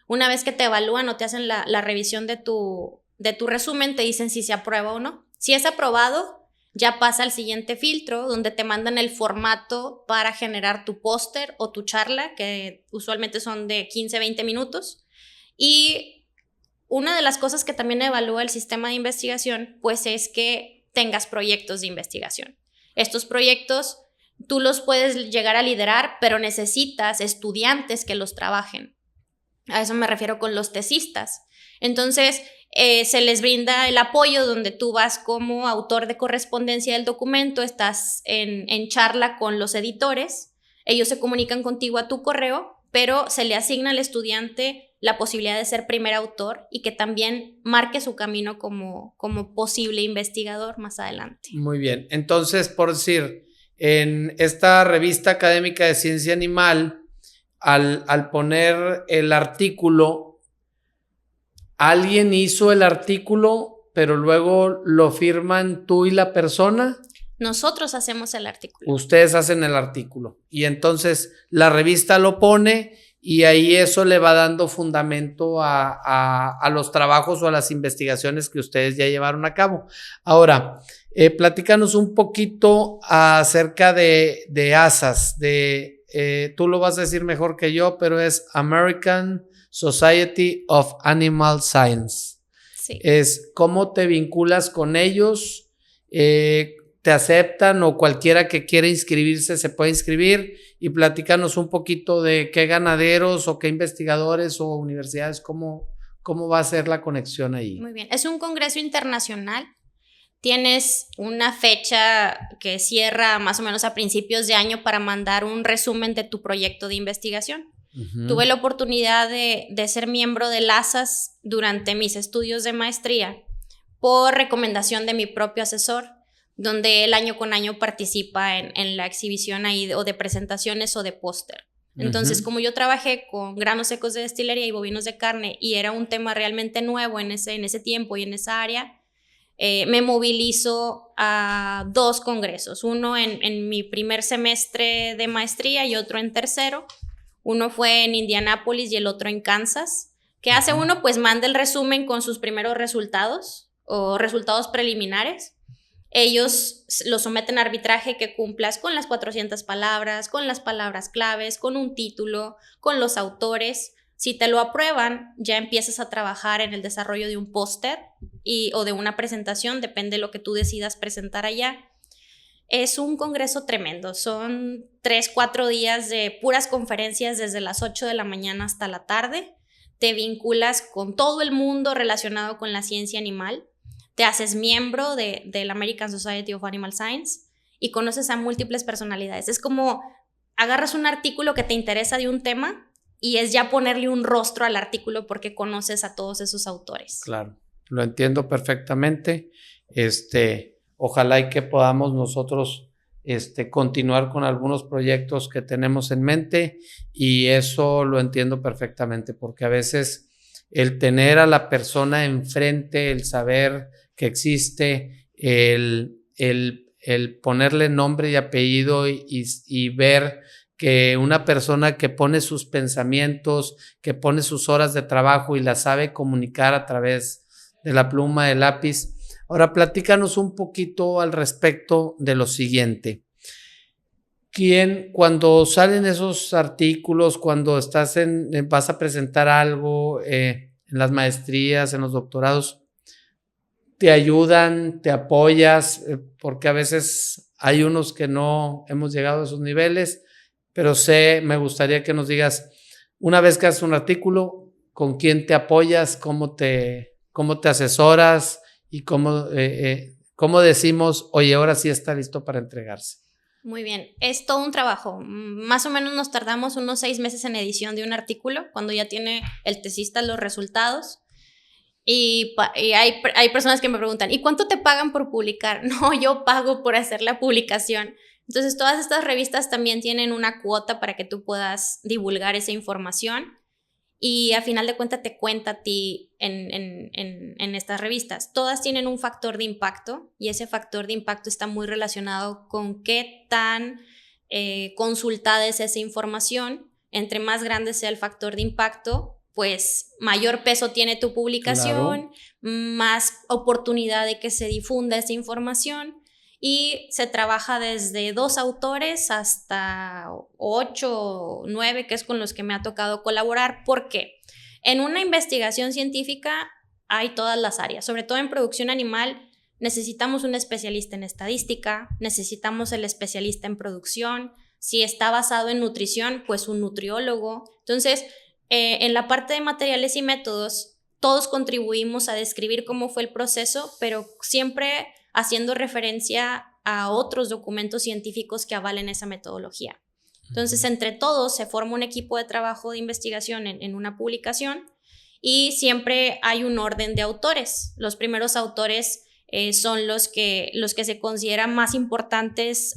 Una vez que te evalúan o te hacen la revisión de tu resumen, te dicen si se aprueba o no. Si es aprobado, ya pasa al siguiente filtro donde te mandan el formato para generar tu póster o tu charla, que usualmente son de 15-20 minutos. Y una de las cosas que también evalúa el sistema de investigación, pues es que tengas proyectos de investigación. Estos proyectos tú los puedes llegar a liderar, pero necesitas estudiantes que los trabajen. A eso me refiero con los tesistas. Entonces, se les brinda el apoyo donde tú vas como autor de correspondencia del documento, estás en charla con los editores, ellos se comunican contigo a tu correo, pero se le asigna al estudiante la posibilidad de ser primer autor y que también marque su camino como posible investigador más adelante. Muy bien. Entonces, por decir, en esta revista académica de ciencia animal, al poner el artículo, ¿alguien hizo el artículo, pero luego lo firman tú y la persona? Nosotros hacemos el artículo. Ustedes hacen el artículo. Y entonces la revista lo pone y ahí eso le va dando fundamento a los trabajos o a las investigaciones que ustedes ya llevaron a cabo. Ahora, platícanos un poquito acerca de ASAS, tú lo vas a decir mejor que yo, pero es American Society of Animal Science. Sí. Es cómo te vinculas con ellos, te aceptan o cualquiera que quiera inscribirse se puede inscribir, y platícanos un poquito de qué ganaderos o qué investigadores o universidades, cómo va a ser la conexión ahí. Muy bien, es un congreso internacional. Tienes una fecha que cierra más o menos a principios de año para mandar un resumen de tu proyecto de investigación. Tuve la oportunidad de ser miembro del ASAS durante mis estudios de maestría por recomendación de mi propio asesor, donde él año con año participa en la exhibición ahí o de presentaciones o de póster. Entonces, como yo trabajé con granos secos de destilería y bovinos de carne y era un tema realmente nuevo en ese tiempo y en esa área, me movilizo a 2 congresos, uno en mi primer semestre de maestría y otro en tercero. Uno fue en Indianápolis y el otro en Kansas. ¿Qué hace uno? Pues manda el resumen con sus primeros resultados o resultados preliminares. Ellos lo someten a arbitraje que cumplas con las 400 palabras, con las palabras claves, con un título, con los autores. Si te lo aprueban, ya empiezas a trabajar en el desarrollo de un póster o de una presentación, depende de lo que tú decidas presentar allá. Es un congreso tremendo, son 3-4 días de puras conferencias desde las 8 de la mañana hasta la tarde. Te vinculas con todo el mundo relacionado con la ciencia animal. Te haces miembro del American Society of Animal Science y conoces a múltiples personalidades. Es como agarras un artículo que te interesa de un tema y es ya ponerle un rostro al artículo porque conoces a todos esos autores. Claro, lo entiendo perfectamente. Ojalá y que podamos nosotros continuar con algunos proyectos que tenemos en mente, y eso lo entiendo perfectamente, porque a veces el tener a la persona enfrente, el saber que existe, el ponerle nombre y apellido y ver que una persona que pone sus pensamientos, que pone sus horas de trabajo y las sabe comunicar a través de la pluma, del lápiz. Ahora platícanos un poquito al respecto de lo siguiente. Cuando salen esos artículos, cuando vas a presentar algo en las maestrías, en los doctorados, te ayudan, te apoyas, porque a veces hay unos que no hemos llegado a esos niveles, pero me gustaría que nos digas, una vez que haces un artículo, ¿con quién te apoyas? ¿Cómo te asesoras? Y cómo decimos, oye, ahora sí está listo para entregarse. Muy bien, es todo un trabajo. Más o menos nos tardamos unos 6 meses en edición de un artículo, cuando ya tiene el tesista los resultados. Y hay personas que me preguntan, ¿y cuánto te pagan por publicar? No, yo pago por hacer la publicación. Entonces, todas estas revistas también tienen una cuota para que tú puedas divulgar esa información. Y a final de cuentas te cuenta a ti en estas revistas. Todas tienen un factor de impacto y ese factor de impacto está muy relacionado con qué tan consultada es esa información. Entre más grande sea el factor de impacto, pues mayor peso tiene tu publicación, claro, más oportunidad de que se difunda esa información. Y se trabaja desde 2 autores hasta 8 o 9, que es con los que me ha tocado colaborar. ¿Por qué? En una investigación científica hay todas las áreas, sobre todo en producción animal necesitamos un especialista en estadística, necesitamos el especialista en producción, si está basado en nutrición, pues un nutriólogo. Entonces, en la parte de materiales y métodos, todos contribuimos a describir cómo fue el proceso, pero siempre haciendo referencia a otros documentos científicos que avalen esa metodología. Entonces, entre todos se forma un equipo de trabajo de investigación en una publicación y siempre hay un orden de autores. Los primeros autores son los que se consideran más importantes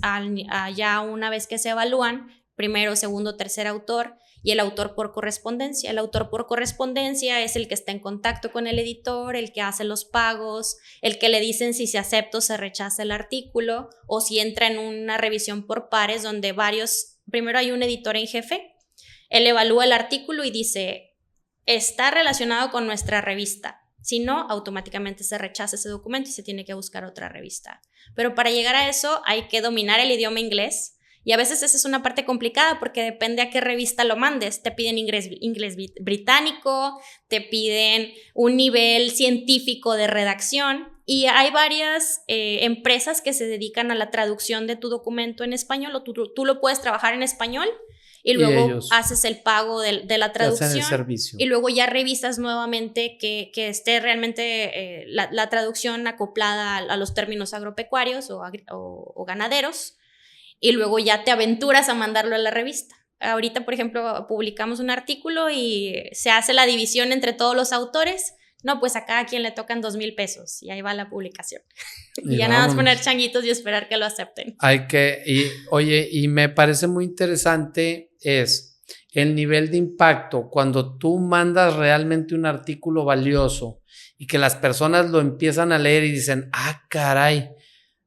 ya una vez que se evalúan, primero, segundo, tercer autor, y el autor por correspondencia. El autor por correspondencia es el que está en contacto con el editor, el que hace los pagos, el que le dicen si se acepta o se rechaza el artículo, o si entra en una revisión por pares donde primero hay un editor en jefe, él evalúa el artículo y dice, está relacionado con nuestra revista. Si no, automáticamente se rechaza ese documento y se tiene que buscar otra revista. Pero para llegar a eso hay que dominar el idioma inglés, y a veces esa es una parte complicada porque depende a qué revista lo mandes. Te piden inglés británico, te piden un nivel científico de redacción, y hay varias empresas que se dedican a la traducción de tu documento en español, o tú lo puedes trabajar en español y luego haces el pago de la traducción, hacen el servicio, y luego ya revisas nuevamente que esté realmente la traducción acoplada a los términos agropecuarios o ganaderos, y luego ya te aventuras a mandarlo a la revista. Ahorita, por ejemplo, publicamos un artículo y se hace la división entre todos los autores. No, pues a cada quien le tocan 2,000 pesos y ahí va la publicación. Y ya nada más poner changuitos y esperar que lo acepten. Oye, y me parece muy interesante es el nivel de impacto cuando tú mandas realmente un artículo valioso y que las personas lo empiezan a leer y dicen, caray,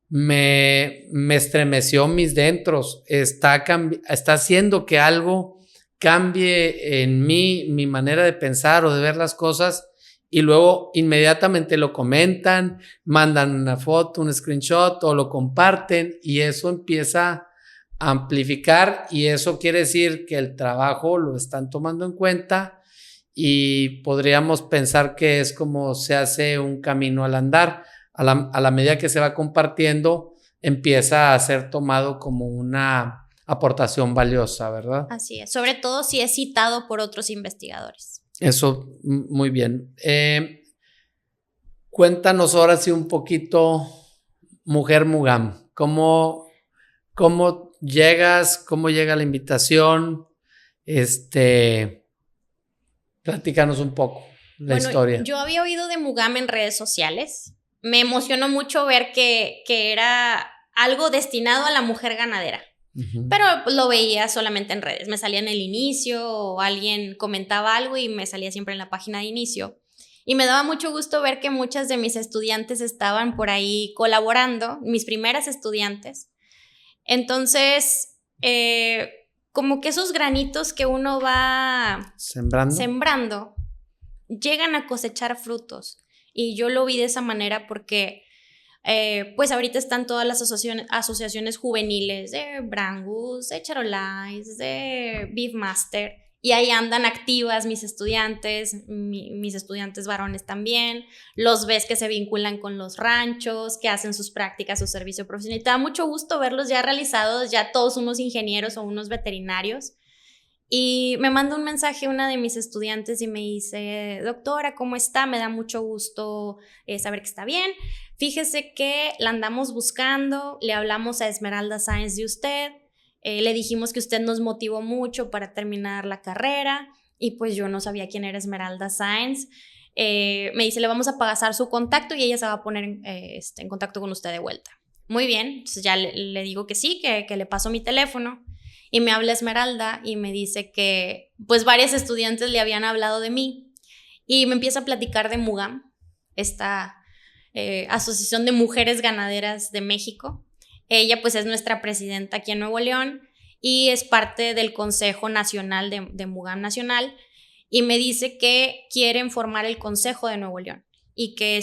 me estremeció mis dentros, está haciendo que algo cambie en mí, mi manera de pensar o de ver las cosas, y luego inmediatamente lo comentan, mandan una foto, un screenshot o lo comparten, y eso empieza a amplificar, y eso quiere decir que el trabajo lo están tomando en cuenta, y podríamos pensar que es como se hace un camino al andar. A la medida que se va compartiendo, empieza a ser tomado como una aportación valiosa, ¿verdad? Así es, sobre todo si es citado por otros investigadores. Eso, muy bien. Cuéntanos ahora sí un poquito, Mujer Mugam, ¿cómo llegas? ¿Cómo llega la invitación? Platícanos un poco la historia. Yo había oído de Mugam en redes sociales. Me emocionó mucho ver que era algo destinado a la mujer ganadera. Uh-huh. Pero lo veía solamente en redes. Me salía en el inicio o alguien comentaba algo y me salía siempre en la página de inicio. Y me daba mucho gusto ver que muchas de mis estudiantes estaban por ahí colaborando, mis primeras estudiantes. Entonces, como que esos granitos que uno va sembrando llegan a cosechar frutos. Y yo lo vi de esa manera porque pues ahorita están todas las asociaciones juveniles de Brangus, de Charolais, de Beefmaster, y ahí andan activas mis estudiantes varones también. Los ves que se vinculan con los ranchos, que hacen sus prácticas, su servicio profesional, y te da mucho gusto verlos ya realizados, ya todos unos ingenieros o unos veterinarios. Y me manda un mensaje una de mis estudiantes y me dice, doctora, ¿cómo está? Me da mucho gusto saber que está bien. Fíjese que la andamos buscando, le hablamos a Esmeralda Sáenz de usted, le dijimos que usted nos motivó mucho para terminar la carrera, y pues yo no sabía quién era Esmeralda Sáenz. Me dice, le vamos a pasar su contacto y ella se va a poner en contacto con usted de vuelta. Muy bien, entonces ya le digo que sí, que le paso mi teléfono. Y me habla Esmeralda y me dice que pues varios estudiantes le habían hablado de mí, y me empieza a platicar de Mugam, esta Asociación de Mujeres Ganaderas de México. Ella pues es nuestra presidenta aquí en Nuevo León y es parte del Consejo Nacional de Mugam Nacional, y me dice que quieren formar el Consejo de Nuevo León y que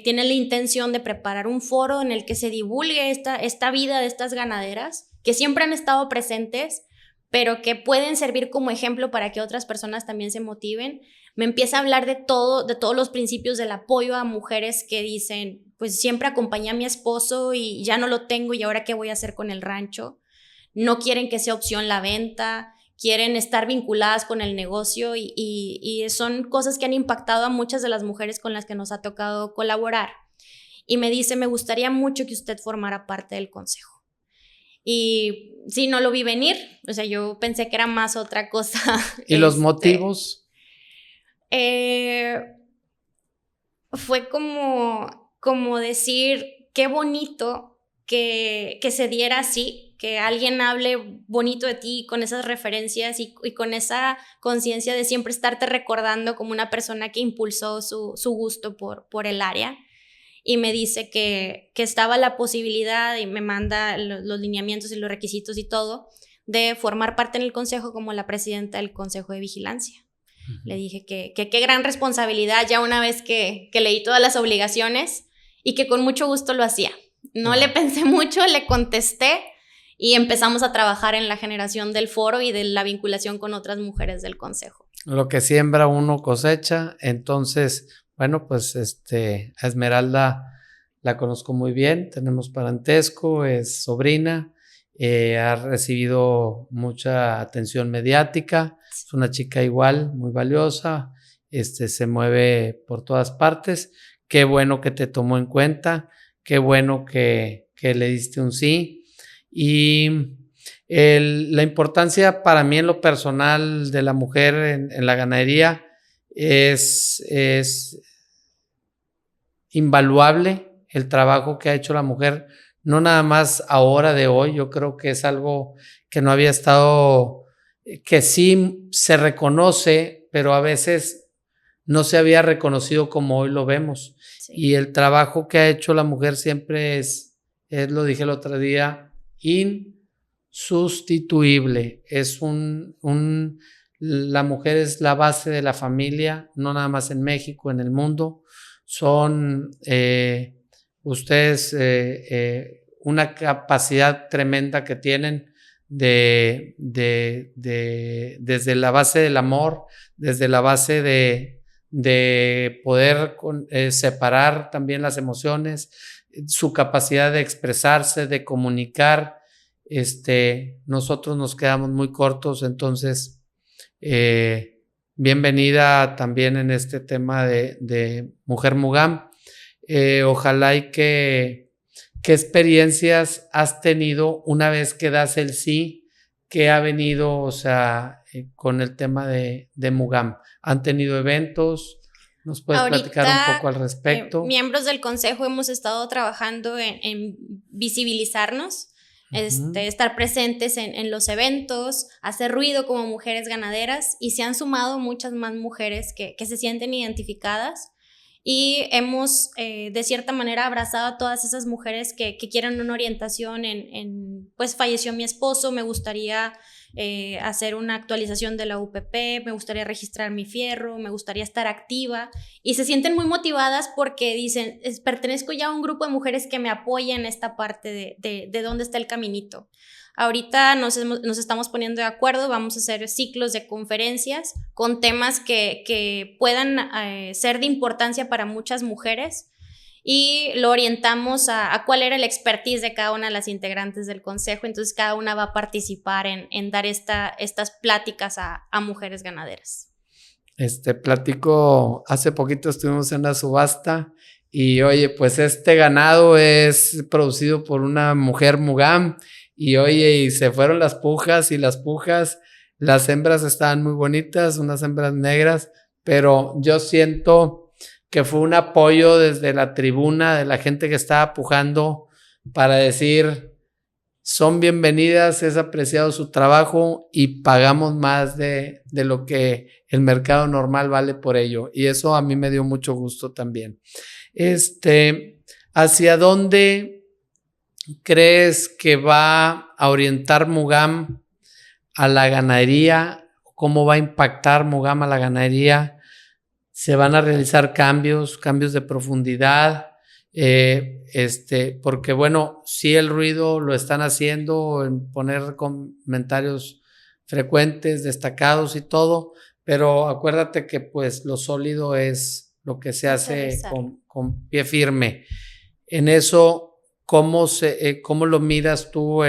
tienen la intención de preparar un foro en el que se divulgue esta vida de estas ganaderas que siempre han estado presentes, pero que pueden servir como ejemplo para que otras personas también se motiven. Me empieza a hablar de todos los principios del apoyo a mujeres que dicen, pues siempre acompañé a mi esposo y ya no lo tengo, y ahora qué voy a hacer con el rancho. No quieren que sea opción la venta, quieren estar vinculadas con el negocio, y son cosas que han impactado a muchas de las mujeres con las que nos ha tocado colaborar. Y me dice, me gustaría mucho que usted formara parte del consejo. Y sí, no lo vi venir, o sea, yo pensé que era más otra cosa. ¿Y los motivos? Fue como decir, qué bonito que se diera así, que alguien hable bonito de ti con esas referencias y con esa conciencia de siempre estarte recordando como una persona que impulsó su gusto por el área. Y me dice que estaba la posibilidad y me manda los lineamientos y los requisitos y todo de formar parte en el consejo como la presidenta del Consejo de Vigilancia. Uh-huh. Le dije que qué gran responsabilidad ya una vez que leí todas las obligaciones y que con mucho gusto lo hacía. No le pensé mucho, le contesté y empezamos a trabajar en la generación del foro y de la vinculación con otras mujeres del consejo. Lo que siembra uno cosecha, entonces, bueno, pues a Esmeralda la conozco muy bien, tenemos parentesco, es sobrina, ha recibido mucha atención mediática, es una chica igual, muy valiosa, se mueve por todas partes. Qué bueno que te tomó en cuenta, qué bueno que le diste un sí. Y la importancia para mí en lo personal de la mujer en la ganadería es invaluable el trabajo que ha hecho la mujer, no nada más ahora de hoy, yo creo que es algo que no había estado, que sí se reconoce, pero a veces no se había reconocido como hoy lo vemos. Sí. Y el trabajo que ha hecho la mujer siempre es lo dije el otro día, insustituible. La mujer es la base de la familia, no nada más en México, en el mundo. Son ustedes una capacidad tremenda que tienen desde la base del amor, desde la base de poder separar también las emociones, su capacidad de expresarse, de comunicar. Nosotros nos quedamos muy cortos, entonces bienvenida también en este tema de Mujer Mugam. Ojalá y ¿qué experiencias has tenido una vez que das el sí? ¿Qué ha venido, o sea, con el tema de Mugam? ¿Han tenido eventos? ¿Nos puedes platicar un poco al respecto? Miembros del consejo hemos estado trabajando en visibilizarnos, estar presentes en los eventos, hacer ruido como mujeres ganaderas, y se han sumado muchas más mujeres que se sienten identificadas. Y hemos, de cierta manera, abrazado a todas esas mujeres que quieren una orientación pues falleció mi esposo, me gustaría hacer una actualización de la UPP, me gustaría registrar mi fierro, me gustaría estar activa, y se sienten muy motivadas porque dicen, pertenezco ya a un grupo de mujeres que me apoya en esta parte de dónde está el caminito. Ahorita nos estamos poniendo de acuerdo, vamos a hacer ciclos de conferencias con temas que puedan ser de importancia para muchas mujeres, y lo orientamos a cuál era el expertise de cada una de las integrantes del consejo. Entonces cada una va a participar en dar estas pláticas a mujeres ganaderas. Platico, hace poquito estuvimos en una subasta y oye, pues ganado es producido por una mujer Mugam. Y oye, y se fueron las pujas, las hembras estaban muy bonitas, unas hembras negras, pero yo siento que fue un apoyo desde la tribuna de la gente que estaba pujando para decir, son bienvenidas, es apreciado su trabajo y pagamos más de lo que el mercado normal vale por ello. Y eso a mí me dio mucho gusto también. ¿Hacia dónde crees que va a orientar Mugam a la ganadería? ¿Cómo va a impactar Mugam a la ganadería? ¿Se van a realizar cambios de profundidad? Porque bueno, sí, el ruido lo están haciendo en poner comentarios frecuentes, destacados y todo, pero acuérdate que pues lo sólido es lo que se hace con pie firme. En eso, ¿cómo lo miras tú?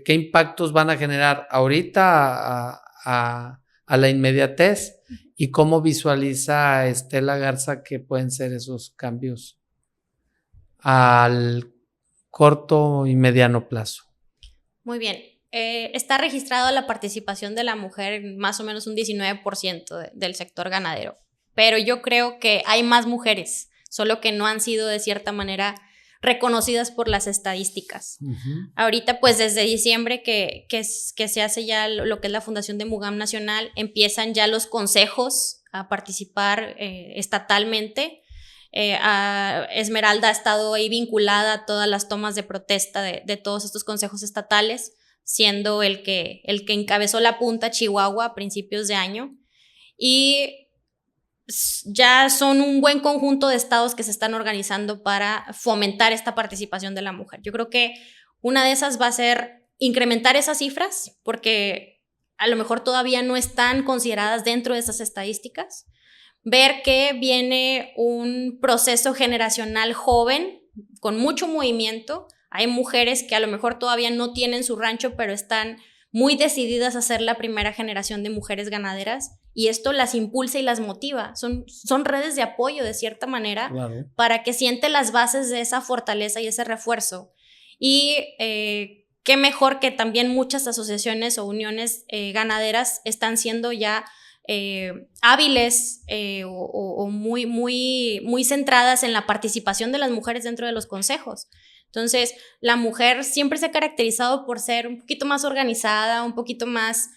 ¿Qué impactos van a generar ahorita a la inmediatez? ¿Y cómo visualiza Estela Garza que pueden ser esos cambios al corto y mediano plazo? Muy bien. Está registrado la participación de la mujer en más o menos un 19% del sector ganadero. pero yo creo que hay más mujeres, solo que no han sido de cierta manera reconocidas por las estadísticas. Uh-huh. Ahorita, pues desde diciembre que se hace ya lo que es la fundación de Mugam Nacional, empiezan ya los consejos a participar estatalmente. Esmeralda ha estado ahí vinculada a todas las tomas de protesta de todos estos consejos estatales, siendo el que encabezó la punta Chihuahua a principios de año. Y ya son un buen conjunto de estados que se están organizando para fomentar esta participación de la mujer. Yo creo que una de esas va a ser incrementar esas cifras, porque a lo mejor todavía no están consideradas dentro de esas estadísticas. Ver que viene un proceso generacional joven, con mucho movimiento. Hay mujeres que a lo mejor todavía no tienen su rancho, pero están muy decididas a ser la primera generación de mujeres ganaderas, y esto las impulsa y las motiva. Son redes de apoyo de cierta manera, claro, para que sienten las bases de esa fortaleza y ese refuerzo. Y qué mejor que también muchas asociaciones o uniones ganaderas están siendo ya hábiles o muy, muy, muy centradas en la participación de las mujeres dentro de los consejos. Entonces, la mujer siempre se ha caracterizado por ser un poquito más organizada, un poquito más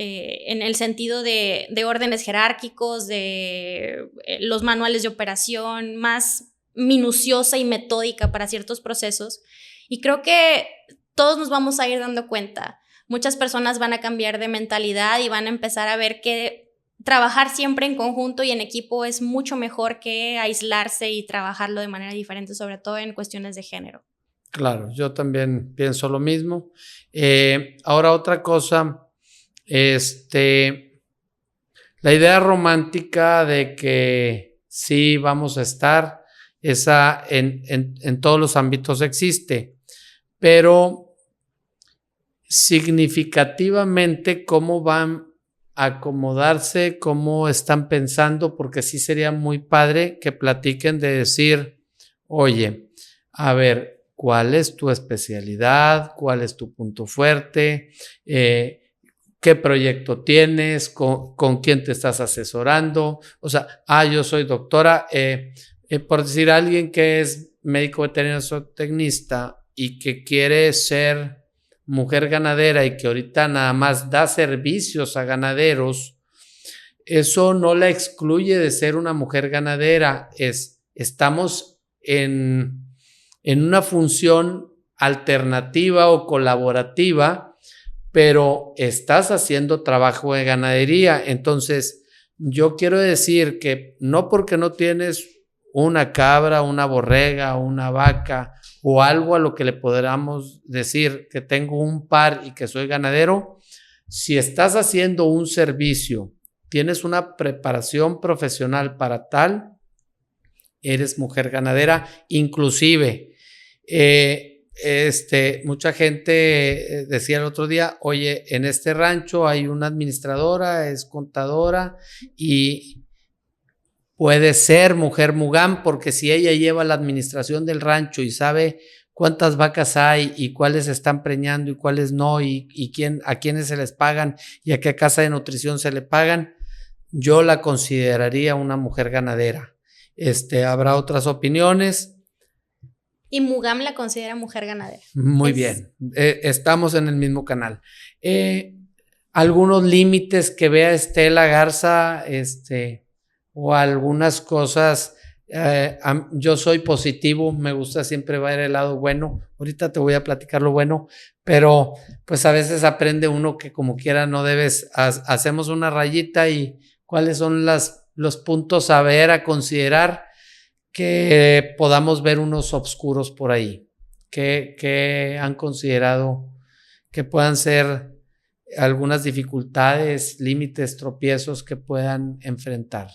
en el sentido de órdenes jerárquicos, de los manuales de operación, más minuciosa y metódica para ciertos procesos. Y creo que todos nos vamos a ir dando cuenta. Muchas personas van a cambiar de mentalidad y van a empezar a ver que trabajar siempre en conjunto y en equipo es mucho mejor que aislarse y trabajarlo de manera diferente, sobre todo en cuestiones de género. Claro, yo también pienso lo mismo. Ahora otra cosa, la idea romántica de que sí vamos a estar, esa en todos los ámbitos existe, pero significativamente cómo van a acomodarse, cómo están pensando, porque sí sería muy padre que platiquen de decir, oye, a ver, ¿cuál es tu especialidad? ¿Cuál es tu punto fuerte? ¿Qué proyecto tienes? ¿Con quién te estás asesorando? O sea, yo soy doctora, por decir, alguien que es médico veterinario zootecnista y que quiere ser mujer ganadera y que ahorita nada más da servicios a ganaderos, eso no la excluye de ser una mujer ganadera. Estamos en una función alternativa o colaborativa, pero estás haciendo trabajo de ganadería. Entonces, yo quiero decir que no porque no tienes una cabra, una borrega, una vaca o algo a lo que le podamos decir que tengo un par y que soy ganadero, si estás haciendo un servicio, tienes una preparación profesional para tal, eres mujer ganadera. Inclusive, mucha gente decía el otro día, oye, en este rancho hay una administradora, es contadora y puede ser mujer Mugam, porque si ella lleva la administración del rancho y sabe cuántas vacas hay y cuáles están preñando y cuáles no, y a quiénes se les pagan y a qué casa de nutrición se le pagan, yo la consideraría una mujer ganadera. Habrá otras opiniones. Y Mugam la considera mujer ganadera. Muy bien, estamos en el mismo canal. Algunos límites que vea Estela Garza, o algunas cosas, yo soy positivo, me gusta siempre ver el lado bueno. Ahorita te voy a platicar lo bueno, pero pues a veces aprende uno que como quiera no debes, hacemos una rayita y cuáles son los puntos a ver, a considerar, que podamos ver unos oscuros por ahí, que han considerado que puedan ser algunas dificultades, límites, tropiezos que puedan enfrentar.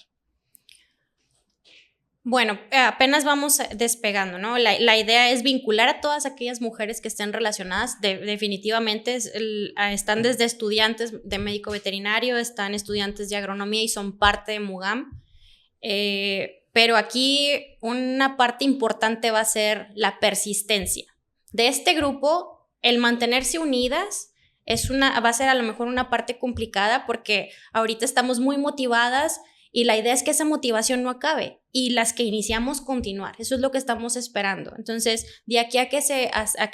Bueno, apenas vamos despegando, ¿no? La idea es vincular a todas aquellas mujeres que estén relacionadas. Definitivamente están desde estudiantes de médico veterinario, están estudiantes de agronomía y son parte de Mugam. Pero aquí una parte importante va a ser la persistencia. De este grupo, el mantenerse unidas va a ser a lo mejor una parte complicada, porque ahorita estamos muy motivadas Y la idea es que esa motivación no acabe y las que iniciamos continuar. Eso es lo que estamos esperando. Entonces, de aquí a que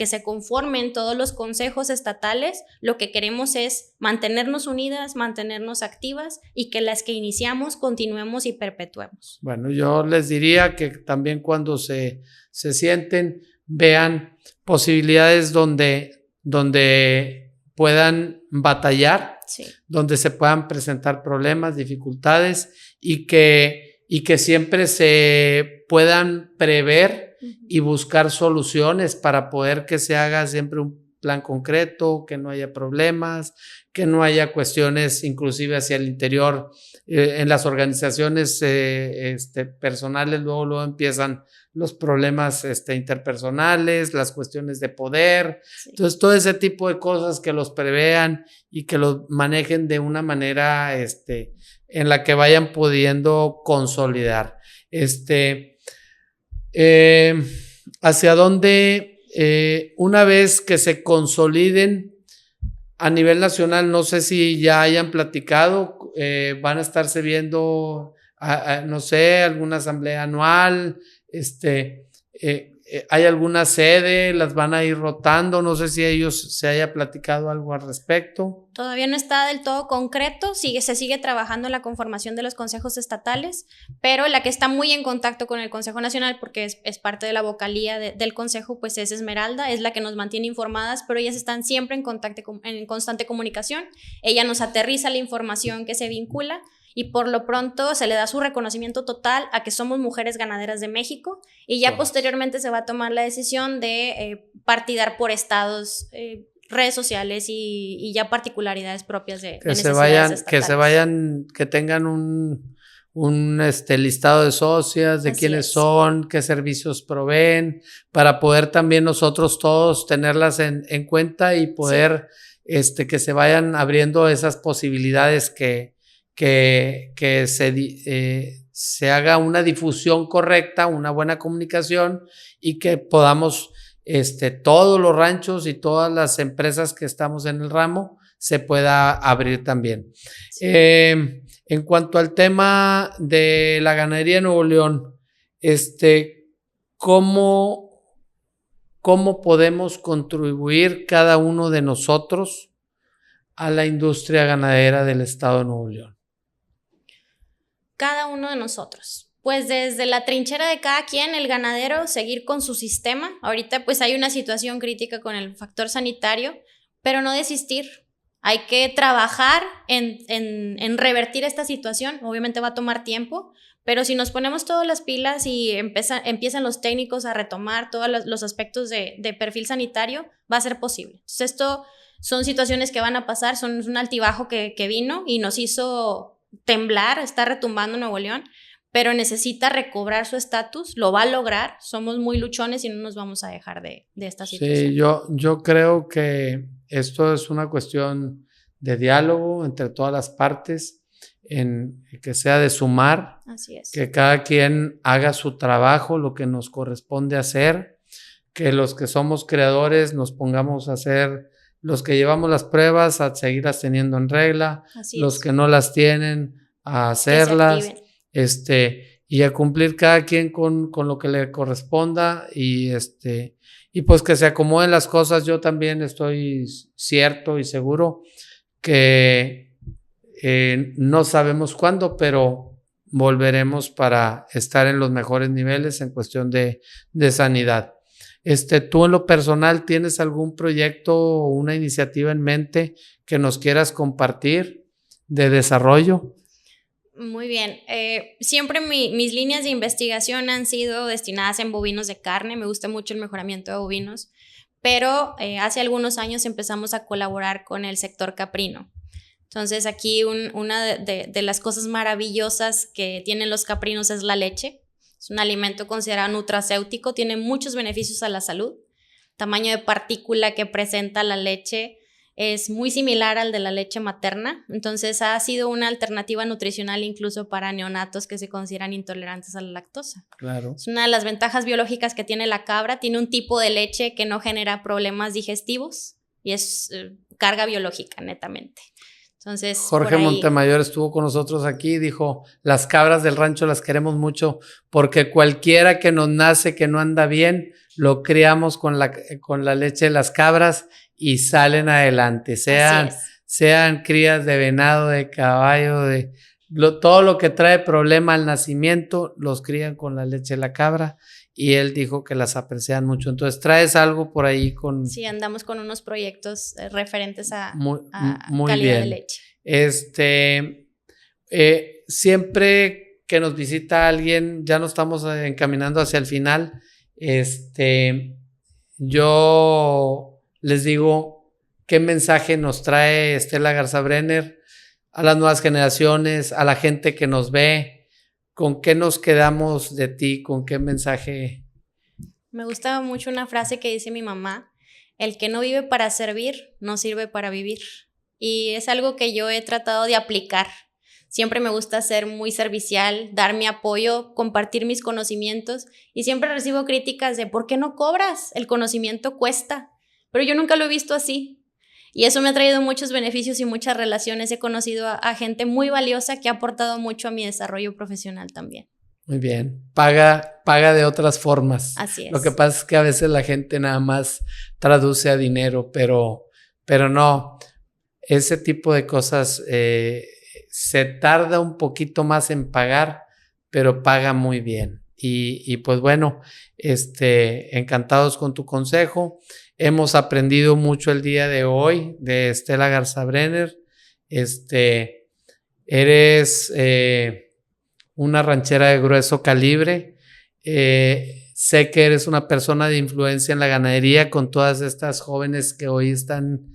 se conformen todos los consejos estatales, lo que queremos es mantenernos unidas, mantenernos activas y que las que iniciamos continuemos y perpetuemos. Bueno, yo les diría que también cuando se sienten, vean posibilidades donde puedan batallar, Sí. donde se puedan presentar problemas, dificultades y que siempre se puedan prever y buscar soluciones para poder que se haga siempre un plan concreto, que no haya problemas, que no haya cuestiones inclusive hacia el interior. En las organizaciones personales luego empiezan los problemas interpersonales, las cuestiones de poder. Sí. Entonces, todo ese tipo de cosas que los prevean y que los manejen de una manera en la que vayan pudiendo consolidar. Hacia dónde, una vez que se consoliden a nivel nacional, no sé si ya hayan platicado, van a estarse viendo, no sé, alguna asamblea anual, hay alguna sede, las van a ir rotando, no sé si ellos se haya platicado algo al respecto. Todavía no está del todo concreto, se sigue trabajando en la conformación de los consejos estatales, pero la que está muy en contacto con el Consejo Nacional, porque es parte de la vocalía del Consejo, pues es Esmeralda, es la que nos mantiene informadas, pero ellas están siempre en constante comunicación. Ella nos aterriza la información que se vincula, y por lo pronto se le da su reconocimiento total a que somos mujeres ganaderas de México, y ya posteriormente se va a tomar la decisión de partidar por estados, redes sociales y ya particularidades propias de necesidades estatales. Que tengan un listado de socias, de quiénes son, qué servicios proveen, para poder también nosotros todos tenerlas en cuenta y poder que se vayan abriendo esas posibilidades que se haga una difusión correcta, una buena comunicación y que podamos, todos los ranchos y todas las empresas que estamos en el ramo se pueda abrir también. Sí. En cuanto al tema de la ganadería de Nuevo León, ¿cómo podemos contribuir cada uno de nosotros a la industria ganadera del estado de Nuevo León? Cada uno de nosotros. Pues desde la trinchera de cada quien, el ganadero, seguir con su sistema. Ahorita pues hay una situación crítica con el factor sanitario, pero no desistir. Hay que trabajar en revertir esta situación. Obviamente va a tomar tiempo, pero si nos ponemos todas las pilas y empiezan los técnicos a retomar todos los aspectos de perfil sanitario, va a ser posible. Entonces esto son situaciones que van a pasar, es un altibajo que vino y nos hizo temblar, está retumbando Nuevo León, pero necesita recobrar su estatus, lo va a lograr, somos muy luchones y no nos vamos a dejar de esta situación. Sí, yo creo que esto es una cuestión de diálogo entre todas las partes, que sea de sumar. Así es. Que cada quien haga su trabajo, lo que nos corresponde hacer, que los que somos creadores nos pongamos a hacer, los que llevamos las pruebas a seguirlas teniendo en regla, los que no las tienen a hacerlas, y a cumplir cada quien con lo que le corresponda y pues que se acomoden las cosas. Yo también estoy cierto y seguro que no sabemos cuándo, pero volveremos para estar en los mejores niveles en cuestión de sanidad. ¿Tú en lo personal tienes algún proyecto o una iniciativa en mente que nos quieras compartir de desarrollo? Muy bien. Siempre mis líneas de investigación han sido destinadas en bovinos de carne. Me gusta mucho el mejoramiento de bovinos, pero hace algunos años empezamos a colaborar con el sector caprino. Entonces aquí una de las cosas maravillosas que tienen los caprinos es la leche. Es un alimento considerado nutracéutico, tiene muchos beneficios a la salud. El tamaño de partícula que presenta la leche es muy similar al de la leche materna, entonces ha sido una alternativa nutricional incluso para neonatos que se consideran intolerantes a la lactosa. Claro. Es una de las ventajas biológicas que tiene la cabra, tiene un tipo de leche que no genera problemas digestivos y es carga biológica netamente. Entonces, Jorge por ahí, Montemayor estuvo con nosotros aquí y dijo, las cabras del rancho las queremos mucho porque cualquiera que nos nace que no anda bien, lo criamos con la leche de las cabras y salen adelante, así es. sean crías de venado, de caballo, todo lo que trae problema al nacimiento, los crían con la leche de la cabra y él dijo que las aprecian mucho. Entonces, ¿traes algo por ahí con...? Sí, andamos con unos proyectos referentes a muy calidad bien. de leche. Siempre que nos visita alguien, ya nos estamos encaminando hacia el final, yo les digo qué mensaje nos trae Estela Garza Brenner a las nuevas generaciones, a la gente que nos ve, con qué nos quedamos de ti, con qué mensaje. Me gusta mucho una frase que dice mi mamá: el que no vive para servir, no sirve para vivir. Y es algo que yo he tratado de aplicar. Siempre me gusta ser muy servicial, dar mi apoyo, compartir mis conocimientos, y siempre recibo críticas de ¿por qué no cobras? El conocimiento cuesta. Pero yo nunca lo he visto así. Y eso me ha traído muchos beneficios y muchas relaciones. He conocido a gente muy valiosa que ha aportado mucho a mi desarrollo profesional también. Muy bien, paga de otras formas. Así es. Lo que pasa es que a veces la gente nada más traduce a dinero, pero no, ese tipo de cosas se tarda un poquito más en pagar, pero paga muy bien. Y pues bueno, encantados con tu consejo. Hemos aprendido mucho el día de hoy de Estela Garza Brenner. Eres una ranchera de grueso calibre. Sé que eres una persona de influencia en la ganadería con todas estas jóvenes que hoy están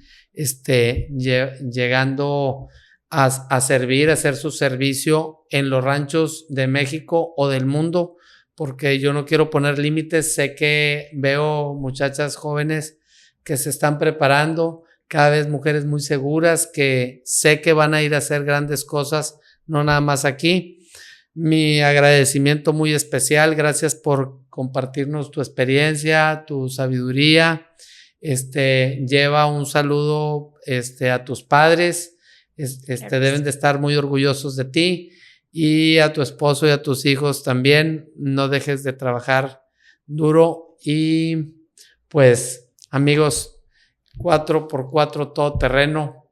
llegando a servir, a hacer su servicio en los ranchos de México o del mundo, porque yo no quiero poner límites. Sé que veo muchachas jóvenes que se están preparando, cada vez mujeres muy seguras, que sé que van a ir a hacer grandes cosas, no nada más aquí. Mi agradecimiento muy especial, gracias por compartirnos tu experiencia, tu sabiduría. Lleva un saludo a tus padres, deben de estar muy orgullosos de ti, y a tu esposo y a tus hijos también. No dejes de trabajar duro. Y pues amigos, 4x4 todoterreno,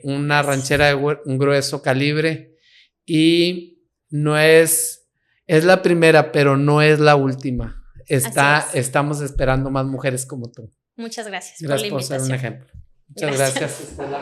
una ranchera de un grueso calibre, y no es la primera, pero no es la última. Estamos esperando más mujeres como tú. Muchas gracias. Gracias por la por ser un invitación. ejemplo. Muchas gracias Estela.